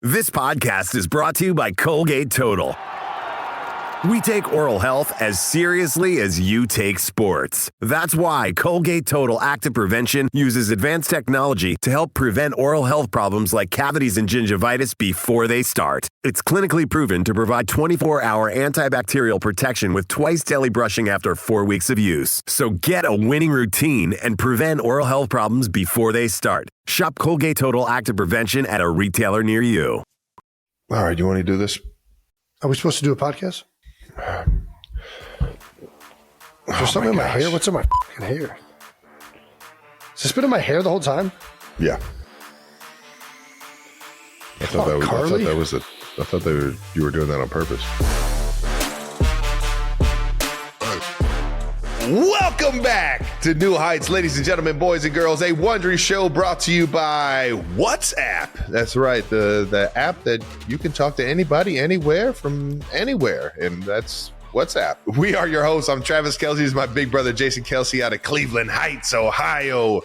This podcast is brought to you by Colgate Total. We take oral health as seriously as you take sports. That's why Colgate Total Active Prevention uses advanced technology to help prevent oral health problems like cavities and gingivitis before they start. It's clinically proven to provide 24-hour antibacterial protection with twice daily brushing after 4 weeks of use. So get a winning routine and prevent oral health problems before they start. Shop Colgate Total Active Prevention at a retailer near you. All right, you want to do this? Are we supposed to do a podcast? Is there something in my hair? What's in my fucking hair? Has this been in my hair the whole time? Yeah. I thought you were doing that on purpose. Welcome back to New Heights, ladies and gentlemen, boys and girls, a Wondery show brought to you by WhatsApp. That's right, the app that you can talk to anybody, anywhere, from anywhere, and that's WhatsApp. We are your hosts. I'm Travis Kelsey. This is my big brother, Jason Kelsey, out of Cleveland Heights, Ohio,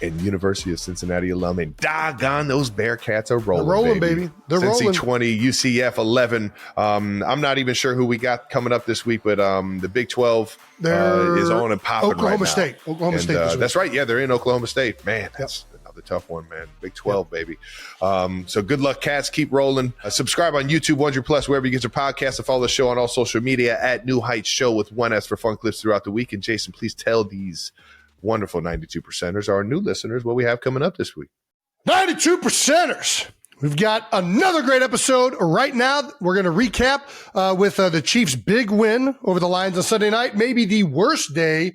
and University of Cincinnati alum. And doggone, those Bearcats are rolling. They're rolling, baby. They're Cincy rolling. 20, UCF 11. I'm not even sure who we got coming up this week, but the Big 12 is on and popping Oklahoma right State. now. Oklahoma State. That's right. Yeah, they're in Oklahoma State. Man, that's another tough one, man. Big 12, baby. So good luck, Cats. Keep rolling. Subscribe on YouTube, Wondery Plus, wherever you get your podcasts, and follow the show on all social media at New Heights Show with one S for fun clips throughout the week. And Jason, please tell these wonderful 92%ers, our new listeners, what we have coming up this week. 92%ers. We've got another great episode right now. We're going to recap with the Chiefs' big win over the Lions on Sunday night, maybe the worst day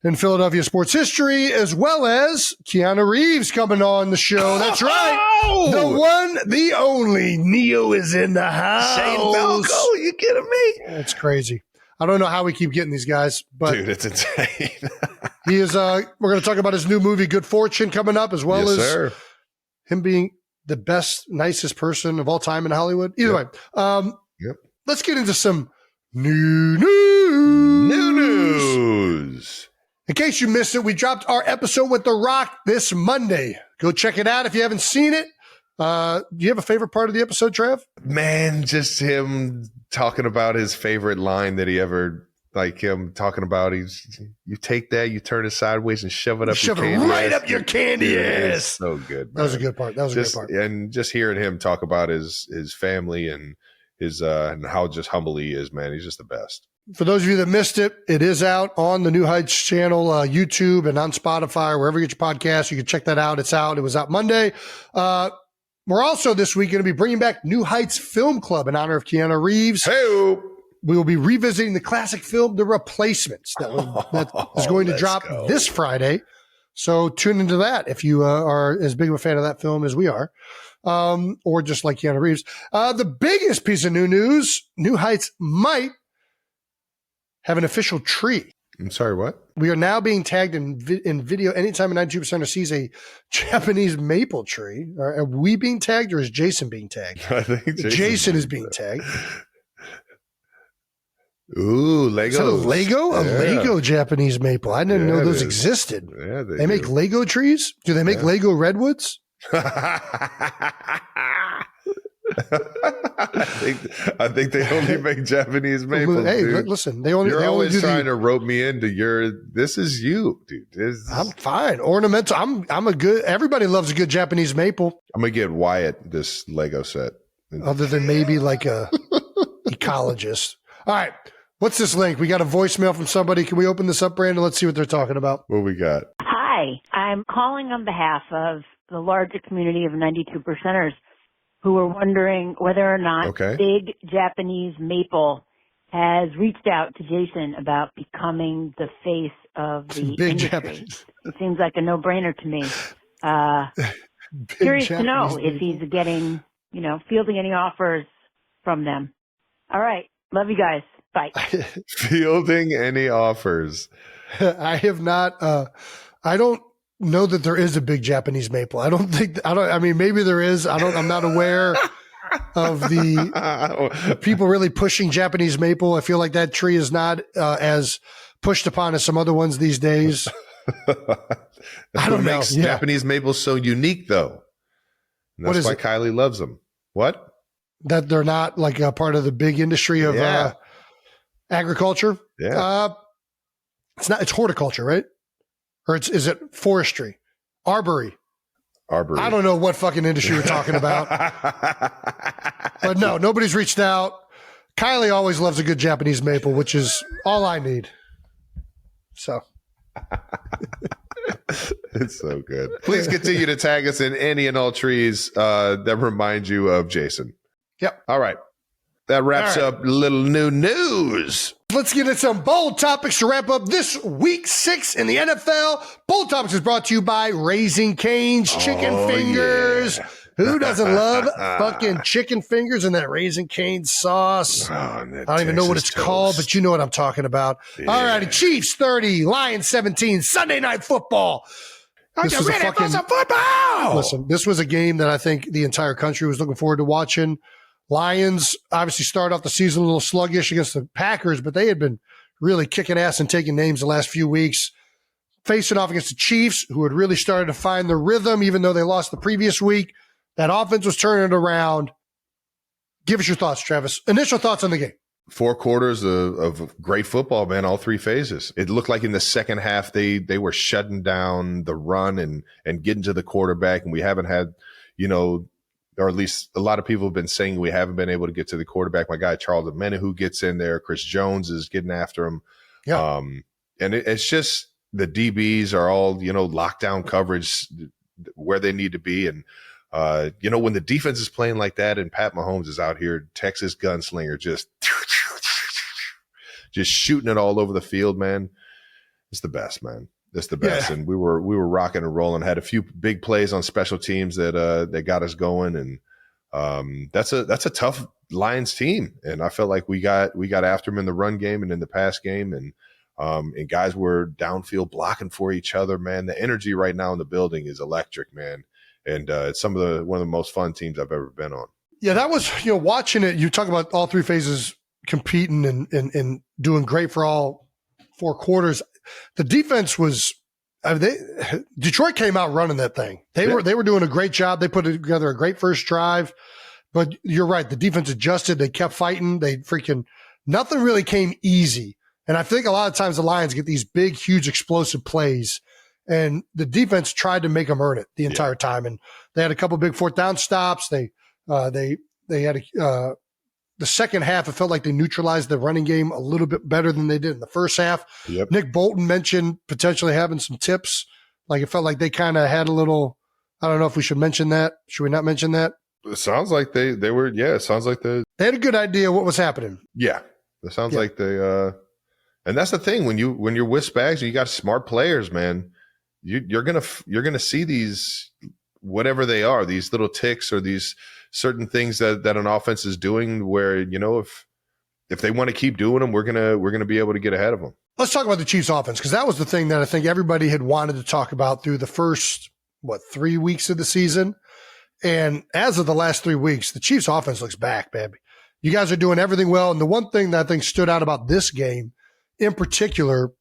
in Philadelphia sports history, as well as Keanu Reeves coming on the show. That's right. The one, the only. Neo is in the house. Shane Falco, you kidding me? It's crazy. I don't know how we keep getting these guys, but dude, it's insane. He is. We're going to talk about his new movie, Good Fortune, coming up, as well as him being the best, nicest person of all time in Hollywood. Either way, let's get into some new news. In case you missed it, we dropped our episode with The Rock this Monday. Go check it out if you haven't seen it. Do you have a favorite part of the episode, Trev? Man, just him talking about his favorite line that he ever, like him talking about, you take that, you turn it sideways and shove it up your candy right up your candy ass. So good, man. That was a good part. That was a good part. And just hearing him talk about his family and his and how just humble he is, man. He's just the best. For those of you that missed it, it is out on the New Heights channel, YouTube, and on Spotify, wherever you get your podcasts. You can check that out. It's out. It was out Monday. We're also this week going to be bringing back New Heights Film Club in honor of Keanu Reeves. Hey, we will be revisiting the classic film, The Replacements, that is going to drop this Friday. So tune into that if you are as big of a fan of that film as we are, or just like Keanu Reeves. The biggest piece of new news, New Heights might have an official tree. I'm sorry, what? We are now being tagged in video anytime a 92% sees a Japanese maple tree. Are we being tagged, or is Jason being tagged? I think Jason is being tagged. Ooh, Lego. Is that a Lego? Yeah. A Lego Japanese maple. I didn't know those existed. Yeah, they make Lego trees? Do they make Lego redwoods? I think they only make Japanese maples. Hey, dude. Listen, you're always trying to rope me into this is you, dude. I'm fine. Ornamental. I'm a good. Everybody loves a good Japanese maple. I'm gonna get Wyatt this Lego set. Other than maybe like a ecologist. All right. What's this link? We got a voicemail from somebody. Can we open this up, Brandon? Let's see what they're talking about. What we got? Hi, I'm calling on behalf of the larger community of 92%ers who are wondering whether or not Big Japanese Maple has reached out to Jason about becoming the face of the industry. Japanese. It seems like a no-brainer to me. Curious to know if he's getting, fielding any offers from them. All right. Love you guys. Bye. Fielding any offers. I have not. I don't know that there is a big Japanese maple. I mean, maybe there is. I'm not aware of the people really pushing Japanese maple. I feel like that tree is not as pushed upon as some other ones these days. I don't know. Japanese maple so unique, though. And that's why Kylie loves them. What? That they're not like a part of the big industry of agriculture? Yeah. It's horticulture, right? Or is it forestry? Arbory. I don't know what fucking industry you're talking about. But no, nobody's reached out. Kylie always loves a good Japanese maple, which is all I need. So. It's so good. Please continue to tag us in any and all trees that remind you of Jason. Yep. All right. That wraps up little new news. Let's get into some bold topics to wrap up this week 6 in the NFL. Bold Topics is brought to you by Raising Cane's Chicken Fingers. Yeah. Who doesn't love fucking chicken fingers and that Raising Cane sauce? I don't even know what it's called, but you know what I'm talking about. Yeah. All righty, Chiefs 30, Lions 17, Sunday Night Football. This was football. Listen, this was a game that I think the entire country was looking forward to watching. Lions obviously started off the season a little sluggish against the Packers, but they had been really kicking ass and taking names the last few weeks. Facing off against the Chiefs, who had really started to find the rhythm, even though they lost the previous week. That offense was turning it around. Give us your thoughts, Travis. Initial thoughts on the game. 4 quarters of great football, man, all 3 phases. It looked like in the second half they were shutting down the run and getting to the quarterback, and we haven't had, or at least a lot of people have been saying we haven't been able to get to the quarterback. My guy Charles Omenihu gets in there. Chris Jones is getting after him. Yeah. And it's just the DBs are all, lockdown coverage where they need to be. And, when the defense is playing like that and Pat Mahomes is out here, Texas gunslinger, just shooting it all over the field, man. It's the best, man. It's the best. Yeah. And we were rocking and rolling, had a few big plays on special teams that got us going. And that's a tough Lions team. And I felt like we got after them in the run game and in the pass game. And guys were downfield blocking for each other, man. The energy right now in the building is electric, man. And it's one of the most fun teams I've ever been on. Yeah, that was, watching it, you talk about all 3 phases competing and doing great for all 4 quarters. The defense was, Detroit came out running that thing. They were doing a great job. They put together a great first drive. But you're right. The defense adjusted. They kept fighting. Nothing really came easy. And I think a lot of times the Lions get these big, huge, explosive plays. And the defense tried to make them earn it the entire time. And they had a couple big 4th down stops. They had the second half, it felt like they neutralized the running game a little bit better than they did in the first half. Yep. Nick Bolton mentioned potentially having some tips. Like, it felt like they kind of had a little, I don't know if we should mention that. Should we not mention that? It sounds like they were, it sounds like they had a good idea what was happening. Yeah. It sounds like they, and that's the thing, when you're with Spags and you got smart players, man, you're gonna see these, whatever they are, these little ticks or these certain things that an offense is doing where, if they want to keep doing them, we're gonna be able to get ahead of them. Let's talk about the Chiefs offense, because that was the thing that I think everybody had wanted to talk about through the first 3 weeks of the season. And as of the last 3 weeks, the Chiefs offense looks back, baby. You guys are doing everything well. And the one thing that I think stood out about this game in particular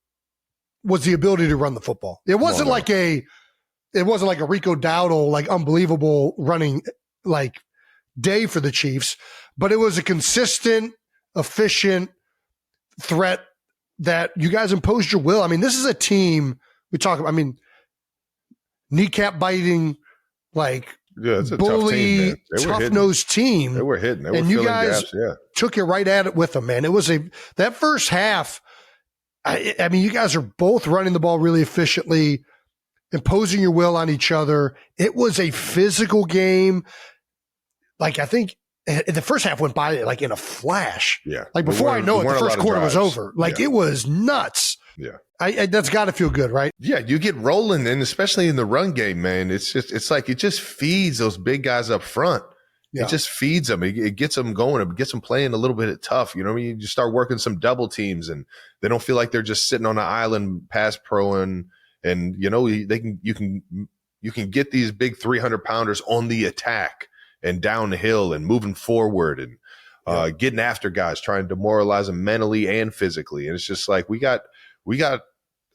was the ability to run the football. It wasn't like a Rico Dowdle, unbelievable running day for the Chiefs, but it was a consistent, efficient threat that you guys imposed your will. I mean, this is a team we talk about. I mean, kneecap biting, it's a bully, tough-nosed team. They were hitting. They were and filling you guys gaps, yeah. Took it right at it with them, man. It was that first half. I mean, you guys are both running the ball really efficiently, imposing your will on each other. It was a physical game. I think the first half went by in a flash. Yeah. Before I know it, the first quarter was over. It was nuts. Yeah. That's got to feel good, right? Yeah, you get rolling, and especially in the run game, man, it just feeds those big guys up front. Yeah. It just feeds them. It gets them going. It gets them playing a little bit tough. You know what I mean? You start working some double teams, and they don't feel like they're just sitting on an island pass proing. And you can get these big 300-pounders on the attack and down the hill and moving forward and getting after guys, trying to demoralize them mentally and physically. And it's just we got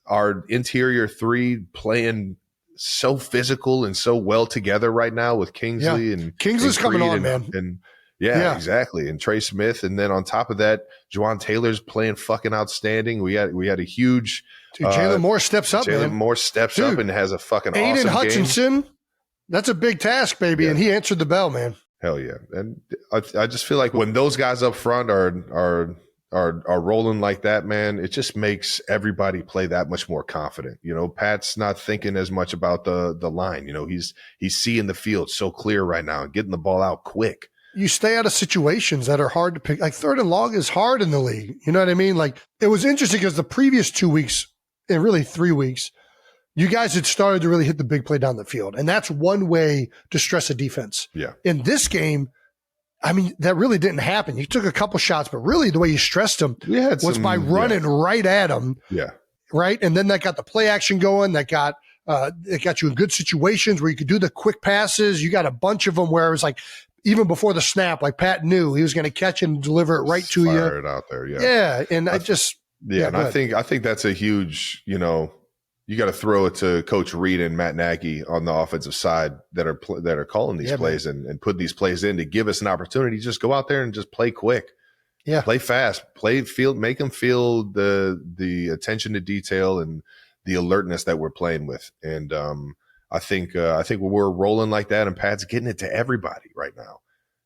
our interior 3 playing so physical and so well together right now with Kingsley and Kingsley's coming on, man. And exactly. And Trey Smith. And then on top of that, Juwan Taylor's playing fucking outstanding. We had a huge Jalen Moore steps up, Jalen man. Moore steps up and has a fucking awesome Hutchinson, game. That's a big task, baby. Yeah. And he answered the bell, man. Hell yeah. And I just feel like when those guys up front are rolling like that, man, it just makes everybody play that much more confident. You know, Pat's not thinking as much about the line. You know, he's seeing the field so clear right now and getting the ball out quick. You stay out of situations that are hard to pick. Like 3rd and long is hard in the league. You know what I mean? Like it was interesting because the previous 2 weeks and really 3 weeks, you guys had started to really hit the big play down the field. And that's one way to stress a defense. Yeah. In this game, I mean, that really didn't happen. You took a couple shots, but really the way you stressed them was by running right at them. Yeah. Right. And then that got the play action going. That got it got you in good situations where you could do the quick passes. You got a bunch of them where it was like, even before the snap, like Pat knew he was going to catch and deliver it right to you. Fire it out there. Yeah. Yeah. And I think that's a huge, you know, you got to throw it to Coach Reed and Matt Nagy on the offensive side that are calling these plays and put these plays in to give us an opportunity. Just go out there and just play quick. Yeah. Play fast, make them feel the attention to detail and the alertness that we're playing with. And, I think we're rolling like that, and Pat's getting it to everybody right now.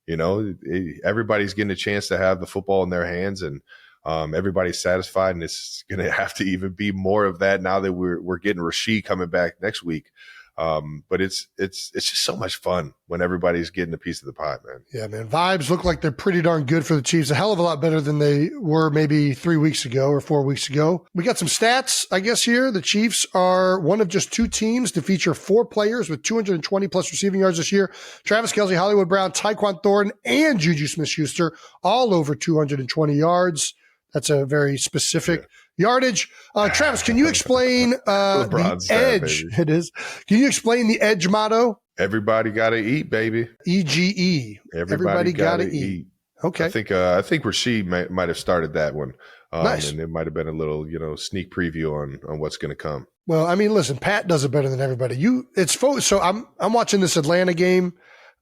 You know, everybody's getting a chance to have the football in their hands, and everybody's satisfied. And it's going to have to even be more of that now that we're getting Rasheed coming back next week. But it's just so much fun when everybody's getting a piece of the pie, man. Yeah, man. Vibes look like they're pretty darn good for the Chiefs. A hell of a lot better than they were maybe 3 weeks ago or 4 weeks ago. We got some stats, I guess, here. The Chiefs are one of just 2 teams to feature 4 players with 220 plus receiving yards this year. Travis Kelce, Hollywood Brown, Tyquan Thornton, and Juju Smith-Schuster, all over 220 yards. That's a very specific yardage. Travis, can you explain the edge? Baby. It is. Can you explain the edge motto? Everybody got to eat, baby. EGE. Everybody got to eat. Okay. I think Rasheed might have started that one. Nice. And it might have been a little, sneak preview on what's going to come. Well, I mean, listen, Pat does it better than everybody. So I'm watching this Atlanta game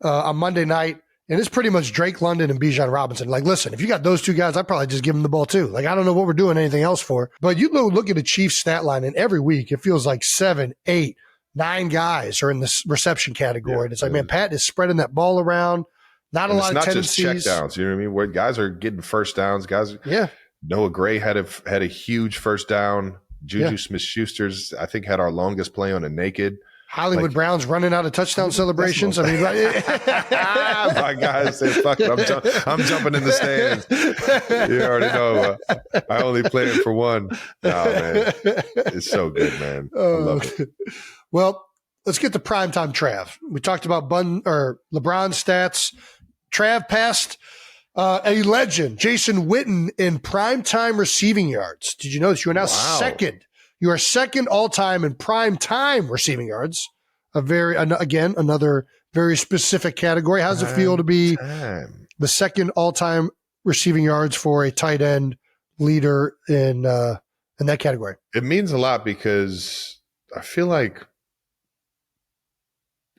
on Monday night. And it's pretty much Drake London and Bijan Robinson. Like, listen, if you got those 2 guys, I'd probably just give them the ball too. Like, I don't know what we're doing anything else for. But you look at the Chiefs stat line, and every week it feels like 7, 8, 9 guys are in this reception category. And it's like, man, Pat is spreading that ball around. Not a lot of tendencies. It's not just checkdowns. You know what I mean? Where guys are getting first downs. Noah Gray had a huge first down. Juju Smith-Schuster's, I think, had our longest play on a naked. Hollywood Brown's running out of touchdown celebrations. I mean, my guys said, "Fuck it, I'm jumping in the stands." You already know. I only play it for one. Nah, man, it's so good, man. I love it. Well, let's get to primetime Trav. We talked about LeBron stats. Trav passed a legend, Jason Witten, in primetime receiving yards. Did you know that you are now second? You are second all-time in prime-time receiving yards. Another very specific category. How does it feel to be the second all-time receiving yards for a tight end leader in that category? It means a lot because I feel like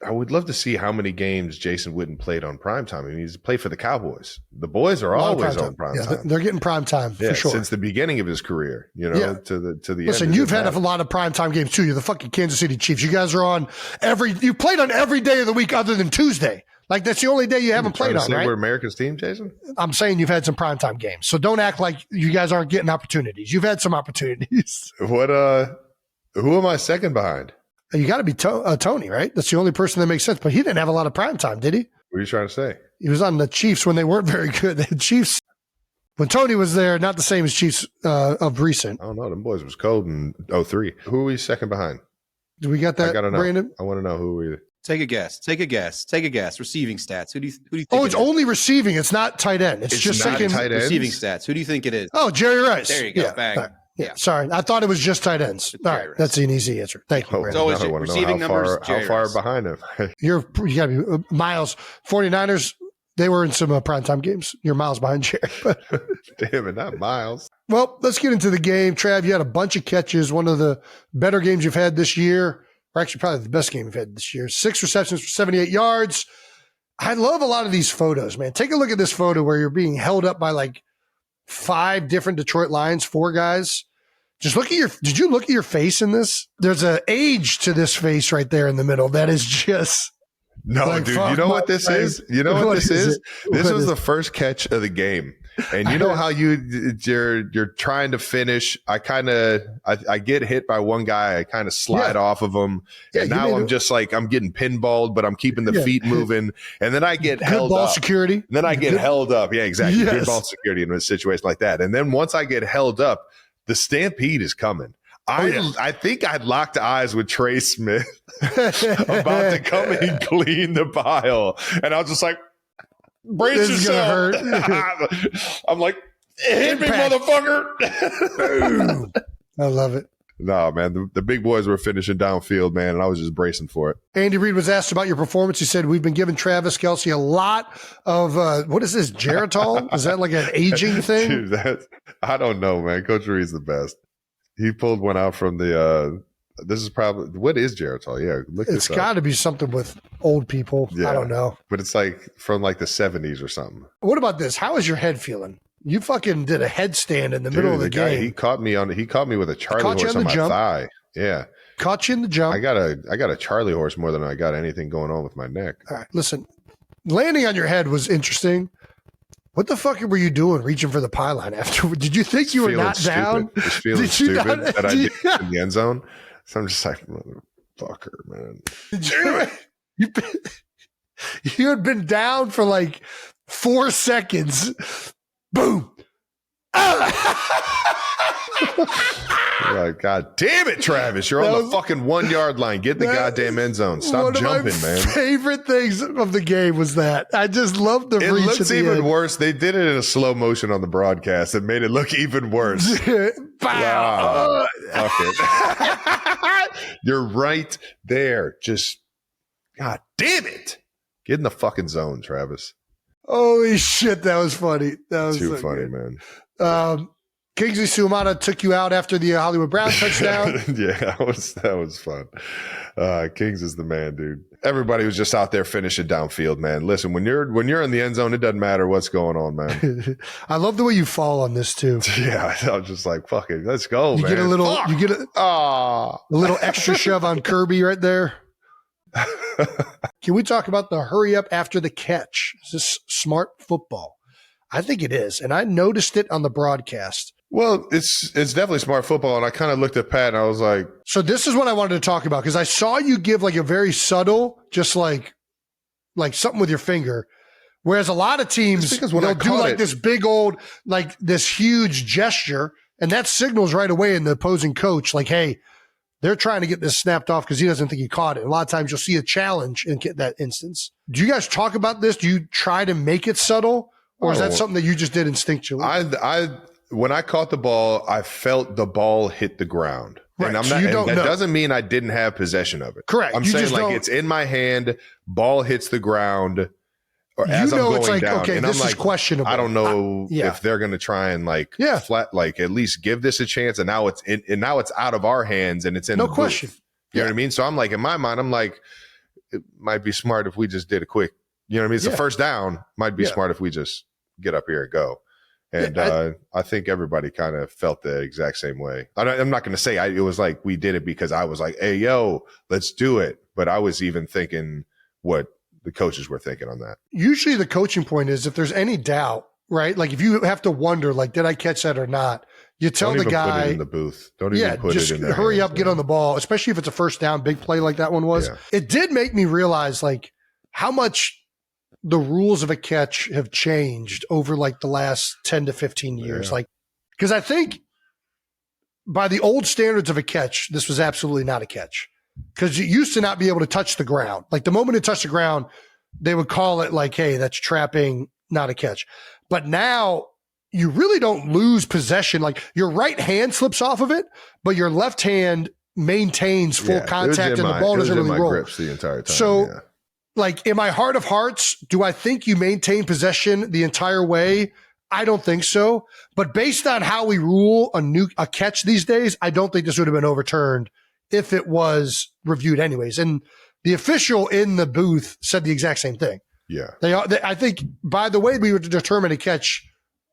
I would love to see how many games Jason Witten played on primetime. I mean, he's played for the Cowboys. The boys are always on primetime. Yeah, they're getting primetime for sure. Since the beginning of his career, to the Listen, end. You've had a lot of primetime games too. You're the fucking Kansas City Chiefs. You guys are on you played on every day of the week other than Tuesday. Like that's the only day you haven't played on, right? We're America's team, Jason? I'm saying you've had some primetime games. So don't act like you guys aren't getting opportunities. You've had some opportunities. Who am I second behind? You got to be Tony, right? That's the only person that makes sense. But he didn't have a lot of prime time, did he? What are you trying to say? He was on the Chiefs when they weren't very good. The Chiefs, when Tony was there, not the same as Chiefs of recent. I don't know. Them boys was cold in 03. Who are we second behind? Do we got that, Brandon? I want to know who we. Take a guess. Receiving stats. Who do you think? Oh, it's only receiving. It's not tight end. It's just second receiving stats. Who do you think it is? Oh, Jerry Rice. There you go. Bang. Yeah, sorry. I thought it was just tight ends. All right, that's an easy answer. Thank you. It's always receiving numbers. How far behind him? You got to be Miles. 49ers, they were in some primetime games. You're miles behind Jerry. Damn it, not Miles. Well, let's get into the game. Trav, you had a bunch of catches. One of the better games you've had this year, or actually probably the best game we've had this year. 6 receptions for 78 yards. I love a lot of these photos, man. Take a look at this photo where you're being held up by like 5 different Detroit Lions, 4 guys. Just look at did you look at your face in this? There's an age to this face right there in the middle. That is just. No, like, dude, you know what this is? You know what this is? This was the first catch of the game. And you know how you're trying to finish. I get hit by one guy. I kind of slide off of him. And now I'm just like, I'm getting pinballed, but I'm keeping the feet moving. And then I get held up. Ball security. And then I get held up. Yeah, exactly. Yes. Good ball security in a situation like that. And then once I get held up, the stampede is coming. I think I'd locked eyes with Trey Smith about to come and clean the pile. And I was just like, brace yourself. I'm like, hit me, motherfucker. I love it. No, man, the big boys were finishing downfield, man, and I was just bracing for it. Andy Reid was asked about your performance. He said, we've been giving Travis Kelce a lot of, what is this, Geritol? Is that like an aging thing? Dude, I don't know, man. Coach Reid's the best. He pulled one out from the this is probably, what is Geritol? Yeah, it's got to be something with old people. Yeah, I don't know. But it's like from like the 70s or something. What about this? How is your head feeling? You fucking did a headstand in the middle of the game. He caught me with a Charlie horse on my thigh. Yeah. Caught you in the jump. I got a Charlie horse more than I got anything going on with my neck. All right, listen. Landing on your head was interesting. What the fuck were you doing reaching for the pylon after? Did you think you were not down? Just feeling stupid that I did in the end zone. So I'm just like, motherfucker, man. You had been down for like 4 seconds. Boom. Like, God damn it, Travis. You're on the fucking 1 yard line. Get the goddamn end zone. Stop jumping, man. Favorite things of the game was that. I just love the reach. It looks even worse. They did it in a slow motion on the broadcast. It made it look even worse. Wow. Fuck it. You're right there. Just, God damn it. Get in the fucking zone, Travis. Holy shit, that was funny. That was too so funny, good. Man. Kingsley Suamata took you out after the Hollywood Browns touchdown. Yeah, that was fun. Kings is the man, dude. Everybody was just out there finishing downfield, man. Listen, when you're in the end zone, it doesn't matter what's going on, man. I love the way you fall on this too. Yeah, I was just like, fuck it, let's go, man. Get a little extra shove on Kirby right there. Can we talk about the hurry up after the catch? Is this smart football? I think it is. And I noticed it on the broadcast. Well, it's definitely smart football. And I kind of looked at Pat and I was like. So this is what I wanted to talk about because I saw you give like a very subtle, just like something with your finger. Whereas a lot of teams, they'll do like this big old, like this huge gesture. And that signals right away in the opposing coach, like, hey, they're trying to get this snapped off because he doesn't think he caught it. A lot of times you'll see a challenge in that instance. Do you guys talk about this? Do you try to make it subtle? Or is that something that you just did instinctually? When I caught the ball, I felt the ball hit the ground. Right. And that doesn't mean I didn't have possession of it. Correct. I'm saying like it's in my hand, ball hits the ground. Or as I'm going like, down, okay, and this I'm is questionable. I don't know if they're going to try and at least give this a chance. And now it's out of our hands and it's in the question. Booth. You know what I mean? So I'm like, in my mind, I'm like, it might be smart if we just did a quick, you know what I mean? It's the first down. Might be smart if we just get up here and go. And I think everybody kind of felt the exact same way. I'm not going to say it was like we did it because I was like, hey, yo, let's do it. But I was even thinking what the coaches were thinking on that. Usually the coaching point is if there's any doubt, right? Like if you have to wonder, like, did I catch that or not? You tell the guy. Put it in the booth. Don't even put it in there. Hurry up, get on the ball, especially if it's a first down, big play like that one was. Yeah. It did make me realize like how much the rules of a catch have changed over like the last 10 to 15 years. Like, because I think by the old standards of a catch, this was absolutely not a catch. Because you used to not be able to touch the ground. Like the moment it touched the ground, they would call it like, hey, that's trapping, not a catch. But now you really don't lose possession. Like your right hand slips off of it, but your left hand maintains full contact and the ball doesn't really roll. Grips the entire time. So like in my heart of hearts, do I think you maintain possession the entire way? I don't think so. But based on how we rule a catch these days, I don't think this would have been overturned if it was reviewed anyways. And the official in the booth said the exact same thing. Yeah. I think by the way we were to determine a catch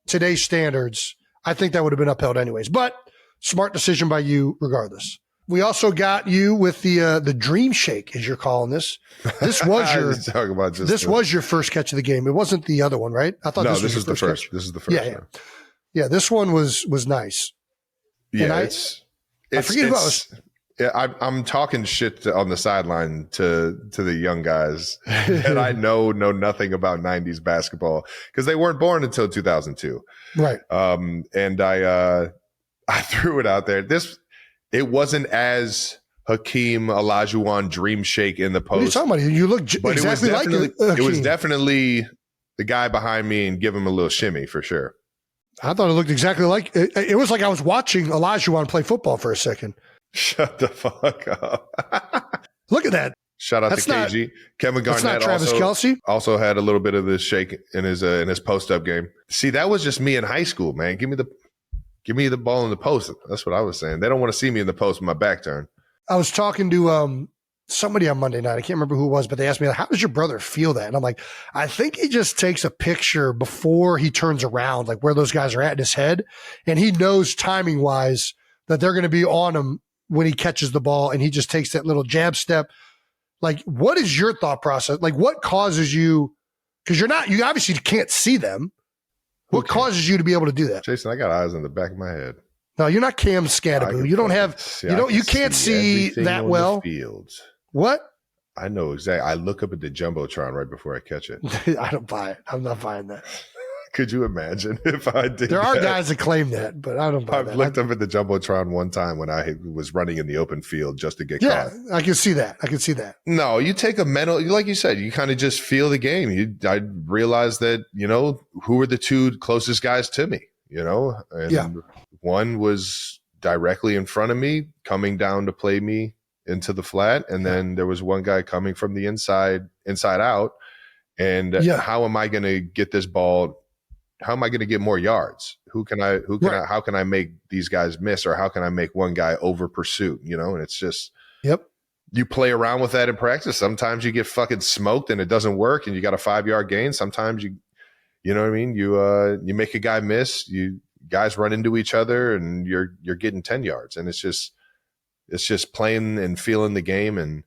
today's standards, I think that would have been upheld anyways. But smart decision by you regardless. We also got you with the dream shake, as you're calling this. This was your was your first catch of the game. It wasn't the other one, right? I thought this was the first. This is the first. Yeah. This one was nice. Yeah, I forget about it. Yeah, I'm talking shit on the sideline to the young guys that I know nothing about 90s basketball because they weren't born until 2002. Right. And I threw it out there. It wasn't as Hakeem Olajuwon dream shake in the post. What are you talking about? You look exactly like Hakeem. It was definitely the guy behind me and give him a little shimmy for sure. I thought it looked exactly like it was like I was watching Olajuwon play football for a second. Shut the fuck up. Look at that. Shout out to KG. Kevin Garnett also had a little bit of this shake in his post-up game. See, that was just me in high school, man. Give me the ball in the post. That's what I was saying. They don't want to see me in the post with my back turned. I was talking to somebody on Monday night. I can't remember who it was, but they asked me, how does your brother feel that? And I'm like, I think he just takes a picture before he turns around, like where those guys are at in his head. And he knows timing wise that they're going to be on him when he catches the ball. And he just takes that little jab step. Like, what is your thought process? Like, what causes you? Because you obviously can't see them. What causes you to be able to do that? Jason, I got eyes in the back of my head. No, you're not Cam Scadaboo. You don't have, you can't see that well. Fields. What? I know exactly. I look up at the Jumbotron right before I catch it. I don't buy it. I'm not buying that. Could you imagine if I did There are guys that claim that, but I don't buy that. I've looked up at the Jumbotron one time when I was running in the open field just to get caught. Yeah, I can see that. No, you take a mental, like you said, you kind of just feel the game. I realized that, who were the two closest guys to me, and one was directly in front of me coming down to play me into the flat. And then there was one guy coming from the inside out. And how am I going to get this ball? How am I going to get more yards? How can I make these guys miss, or how can I make one guy over pursuit? And it's just, you play around with that in practice. Sometimes you get fucking smoked and it doesn't work and you got a 5-yard gain. Sometimes you know what I mean? You make a guy miss, guys run into each other and you're getting 10 yards, and it's just playing and feeling the game. And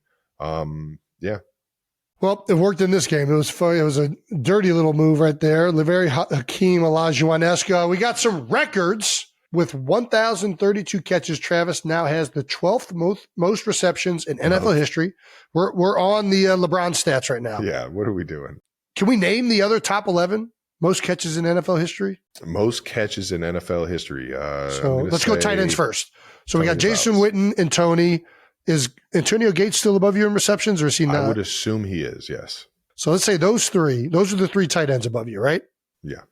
Well, it worked in this game. It was fun. It was a dirty little move right there. Very Hakeem Olajuwon-esque. We got some records with 1,032 catches. Travis now has the 12th most receptions in NFL history. We're on the LeBron stats right now. Yeah, what are we doing? Can we name the other top 11 most catches in NFL history? Most catches in NFL history. So let's go tight ends first. So we got Jason Witten and Tony. Is Antonio Gates still above you in receptions, or is he not? I would assume he is, yes. So let's say those are the three tight ends above you, right? Yeah.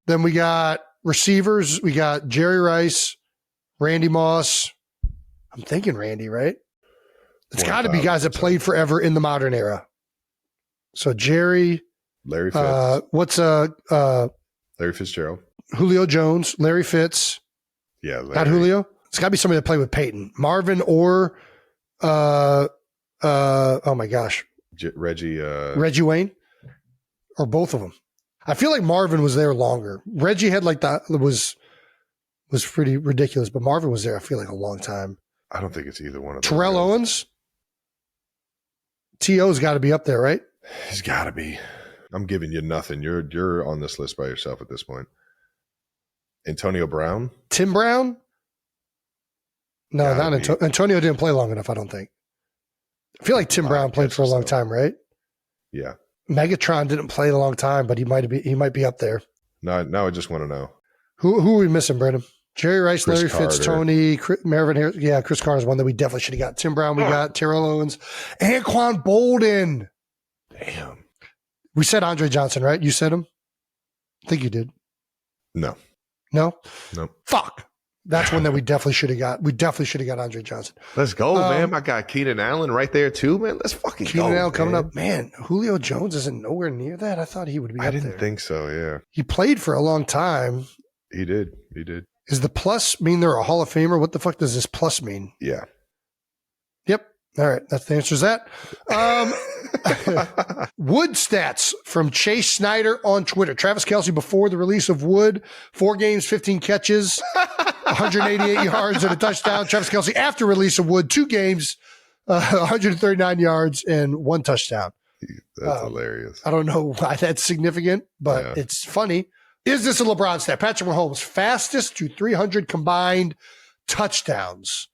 Then we got receivers. We got Jerry Rice, Randy Moss. I'm thinking Randy, right? It's got to be guys that played forever in the modern era. So Jerry. Larry Fitz. Larry Fitzgerald. Julio Jones, Larry Fitz. Yeah. Larry. Not Julio. It's got to be somebody that played with Peyton. Marvin or, oh my gosh. Reggie Wayne, or both of them. I feel like Marvin was there longer. Reggie had was pretty ridiculous, but Marvin was there, I feel like, a long time. I don't think it's either one of them. Terrell Owens. T.O.'s got to be up there, right? He's got to be. I'm giving you nothing. You're on this list by yourself at this point. Antonio Brown. Tim Brown. No, not Antonio. Antonio didn't play long enough, I don't think. I feel like Tim Brown played for a long time, right? Yeah. Megatron didn't play a long time, but he might be up there. Now I just want to know. Who are we missing, Brendan? Jerry Rice, Larry Fitz, Tony, Marvin Harris. Yeah, Chris Carter's one that we definitely should have got. Tim Brown, we got Terrell Owens, Anquan Bolden. Damn. We said Andre Johnson, right? You said him? I think you did. No. No? No. Fuck. That's one that we definitely should have got. We definitely should have got Andre Johnson. Let's go, man. I got Keenan Allen right there too, man. Let's fucking go. Keenan Allen coming up. Man, Julio Jones isn't nowhere near that. I thought he would be up there. I didn't think so, yeah. He played for a long time. He did. Does the plus mean they're a Hall of Famer? What the fuck does this plus mean? Yeah. Yep. All right. That's the answer to that. Wood stats from Chase Snyder on Twitter. Travis Kelce before the release of Wood, 4 games, 15 catches, 188 yards and a touchdown. Travis Kelce after release of Wood, 2 games, 139 yards and 1 touchdown. That's hilarious. I don't know why that's significant, but it's funny. Is this a LeBron stat? Patrick Mahomes, fastest to 300 combined touchdowns.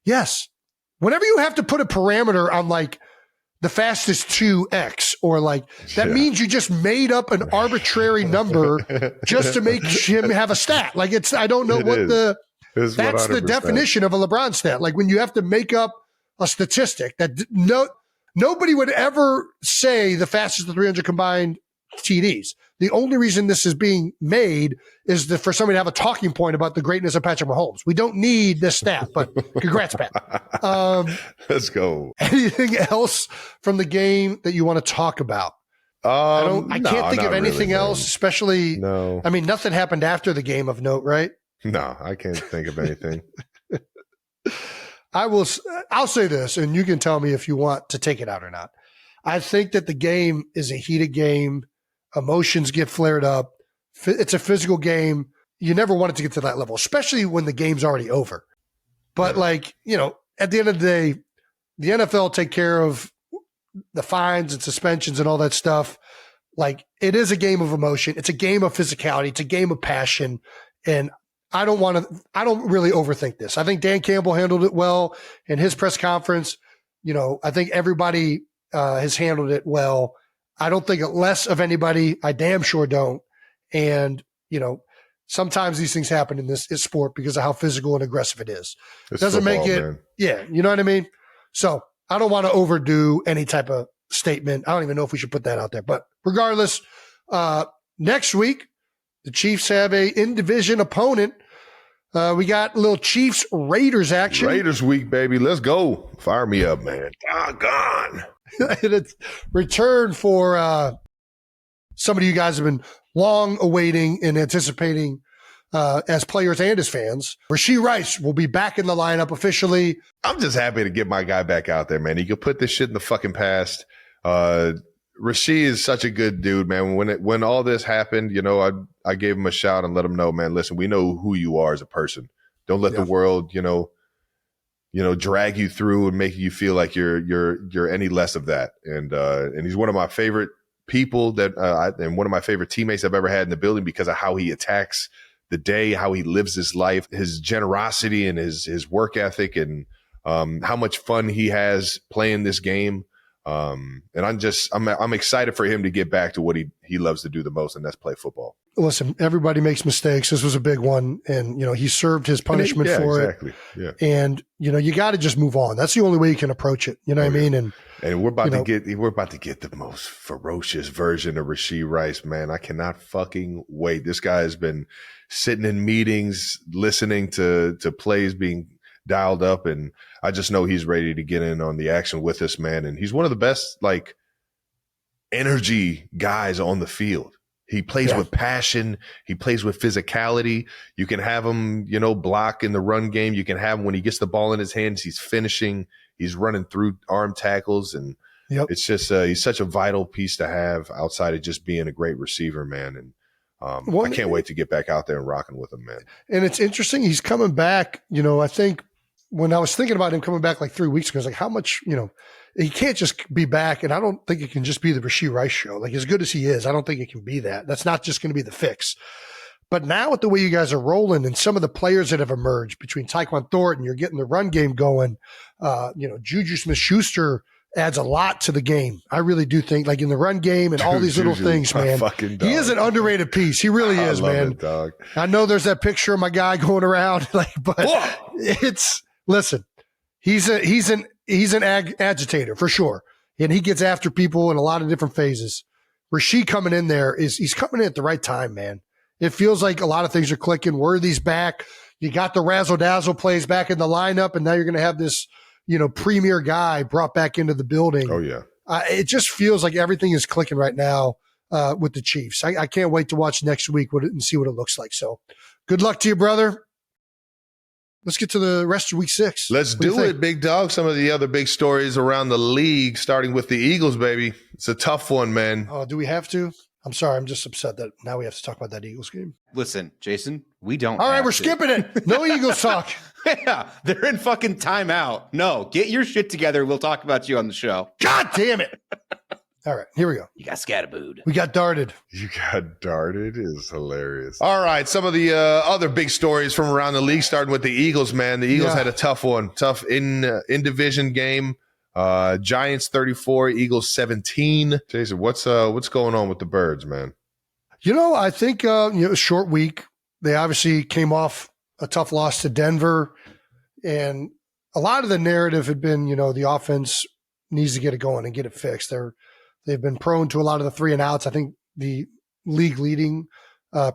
Yes. Whenever you have to put a parameter on like the fastest 2x or like that means you just made up an arbitrary number just to make him have a stat. Like I don't know that's 100%. The definition of a LeBron stat. Like when you have to make up a statistic that nobody would ever say the fastest to 300 combined TDs. The only reason this is being made is for somebody to have a talking point about the greatness of Patrick Mahomes. We don't need this stat, but congrats, Pat. Let's go. Anything else from the game that you want to talk about? I can't think of anything else, especially. No. I mean, nothing happened after the game of note, right? No, I can't think of anything. I'll say this, and you can tell me if you want to take it out or not. I think that the game is a heated game. Emotions get flared up. It's a physical game. You never want it to get to that level, especially when the game's already over. But at the end of the day, the NFL take care of the fines and suspensions and all that stuff. Like, it is a game of emotion. It's a game of physicality. It's a game of passion. And I don't really overthink this. I think Dan Campbell handled it well in his press conference. I think everybody has handled it well. I don't think less of anybody. I damn sure don't. And, sometimes these things happen in this sport because of how physical and aggressive it is. It doesn't make it, man. Yeah, you know what I mean? So I don't want to overdo any type of statement. I don't even know if we should put that out there. But regardless, next week, the Chiefs have a in-division opponent. We got a little Chiefs-Raiders action. Raiders week, baby. Let's go. Fire me up, man. Doggone. And it's return for somebody you guys have been long awaiting and anticipating as players and as fans. Rashee Rice will be back in the lineup officially. I'm just happy to get my guy back out there, man. He could put this shit in the fucking past. Rashee is such a good dude, man. When all this happened, I gave him a shout and let him know, man, listen, we know who you are as a person. Don't let the world, drag you through and make you feel like you're any less of that. And he's one of my favorite people and one of my favorite teammates I've ever had in the building because of how he attacks the day, how he lives his life, his generosity and his work ethic, and how much fun he has playing this game. And I'm excited for him to get back to what he loves to do the most, and that's play football. Listen, everybody makes mistakes. This was a big one, and he served his punishment for it. Yeah. And you got to just move on. That's the only way you can approach it. You know what I mean? And we're about to get the most ferocious version of Rashee Rice, man. I cannot fucking wait. This guy has been sitting in meetings, listening to plays being dialed up, and I just know he's ready to get in on the action with us, man. And he's one of the best energy guys on the field. He plays with passion. He plays with physicality. You can have him, block in the run game. You can have him when he gets the ball in his hands. He's finishing. He's running through arm tackles. And it's just he's such a vital piece to have outside of just being a great receiver, man. And I can't wait to get back out there and rocking with him, man. And it's interesting. He's coming back. I think when I was thinking about him coming back like 3 weeks ago, I was like, how much, he can't just be back. And I don't think it can just be the Rashee Rice show. Like, as good as he is, I don't think it can be that. That's not just going to be the fix. But now with the way you guys are rolling and some of the players that have emerged between Tyquan Thornton, you're getting the run game going. Juju Smith-Schuster adds a lot to the game. I really do think, like in the run game and all these little things, man. He is an underrated piece. He really is, man. It, dog. I know there's that picture of my guy going around, but listen, he's an agitator for sure. And he gets after people in a lot of different phases. Rashee coming in there he's coming in at the right time, man. It feels like a lot of things are clicking. Worthy's back. You got the razzle-dazzle plays back in the lineup, and now you're going to have this, premier guy brought back into the building. Oh, yeah. It just feels like everything is clicking right now with the Chiefs. I can't wait to watch next week and see what it looks like. So good luck to you, brother. let's get to the rest of week 6. Let's do it, big dog. Some of the other big stories around the league, starting with the Eagles, baby. It's a tough one, man. Oh, do we have to? I'm sorry. I'm just upset that now we have to talk about that Eagles game. Listen, Jason, we don't. All right, we're skipping it. No Eagles talk. Yeah, they're in fucking timeout. No, get your shit together. We'll talk about you on the show. God damn it. All right, here we go. You got scatterbooed. We got darted. You got darted is hilarious. All right, some of the other big stories from around the league, starting with the Eagles, man. The Eagles had a tough one. Tough in-division game. Giants 34, Eagles 17. Jason, what's going on with the Birds, man? I think short week. They obviously came off a tough loss to Denver, and a lot of the narrative had been, the offense needs to get it going and get it fixed. They've been prone to a lot of the 3 and outs. I think the league leading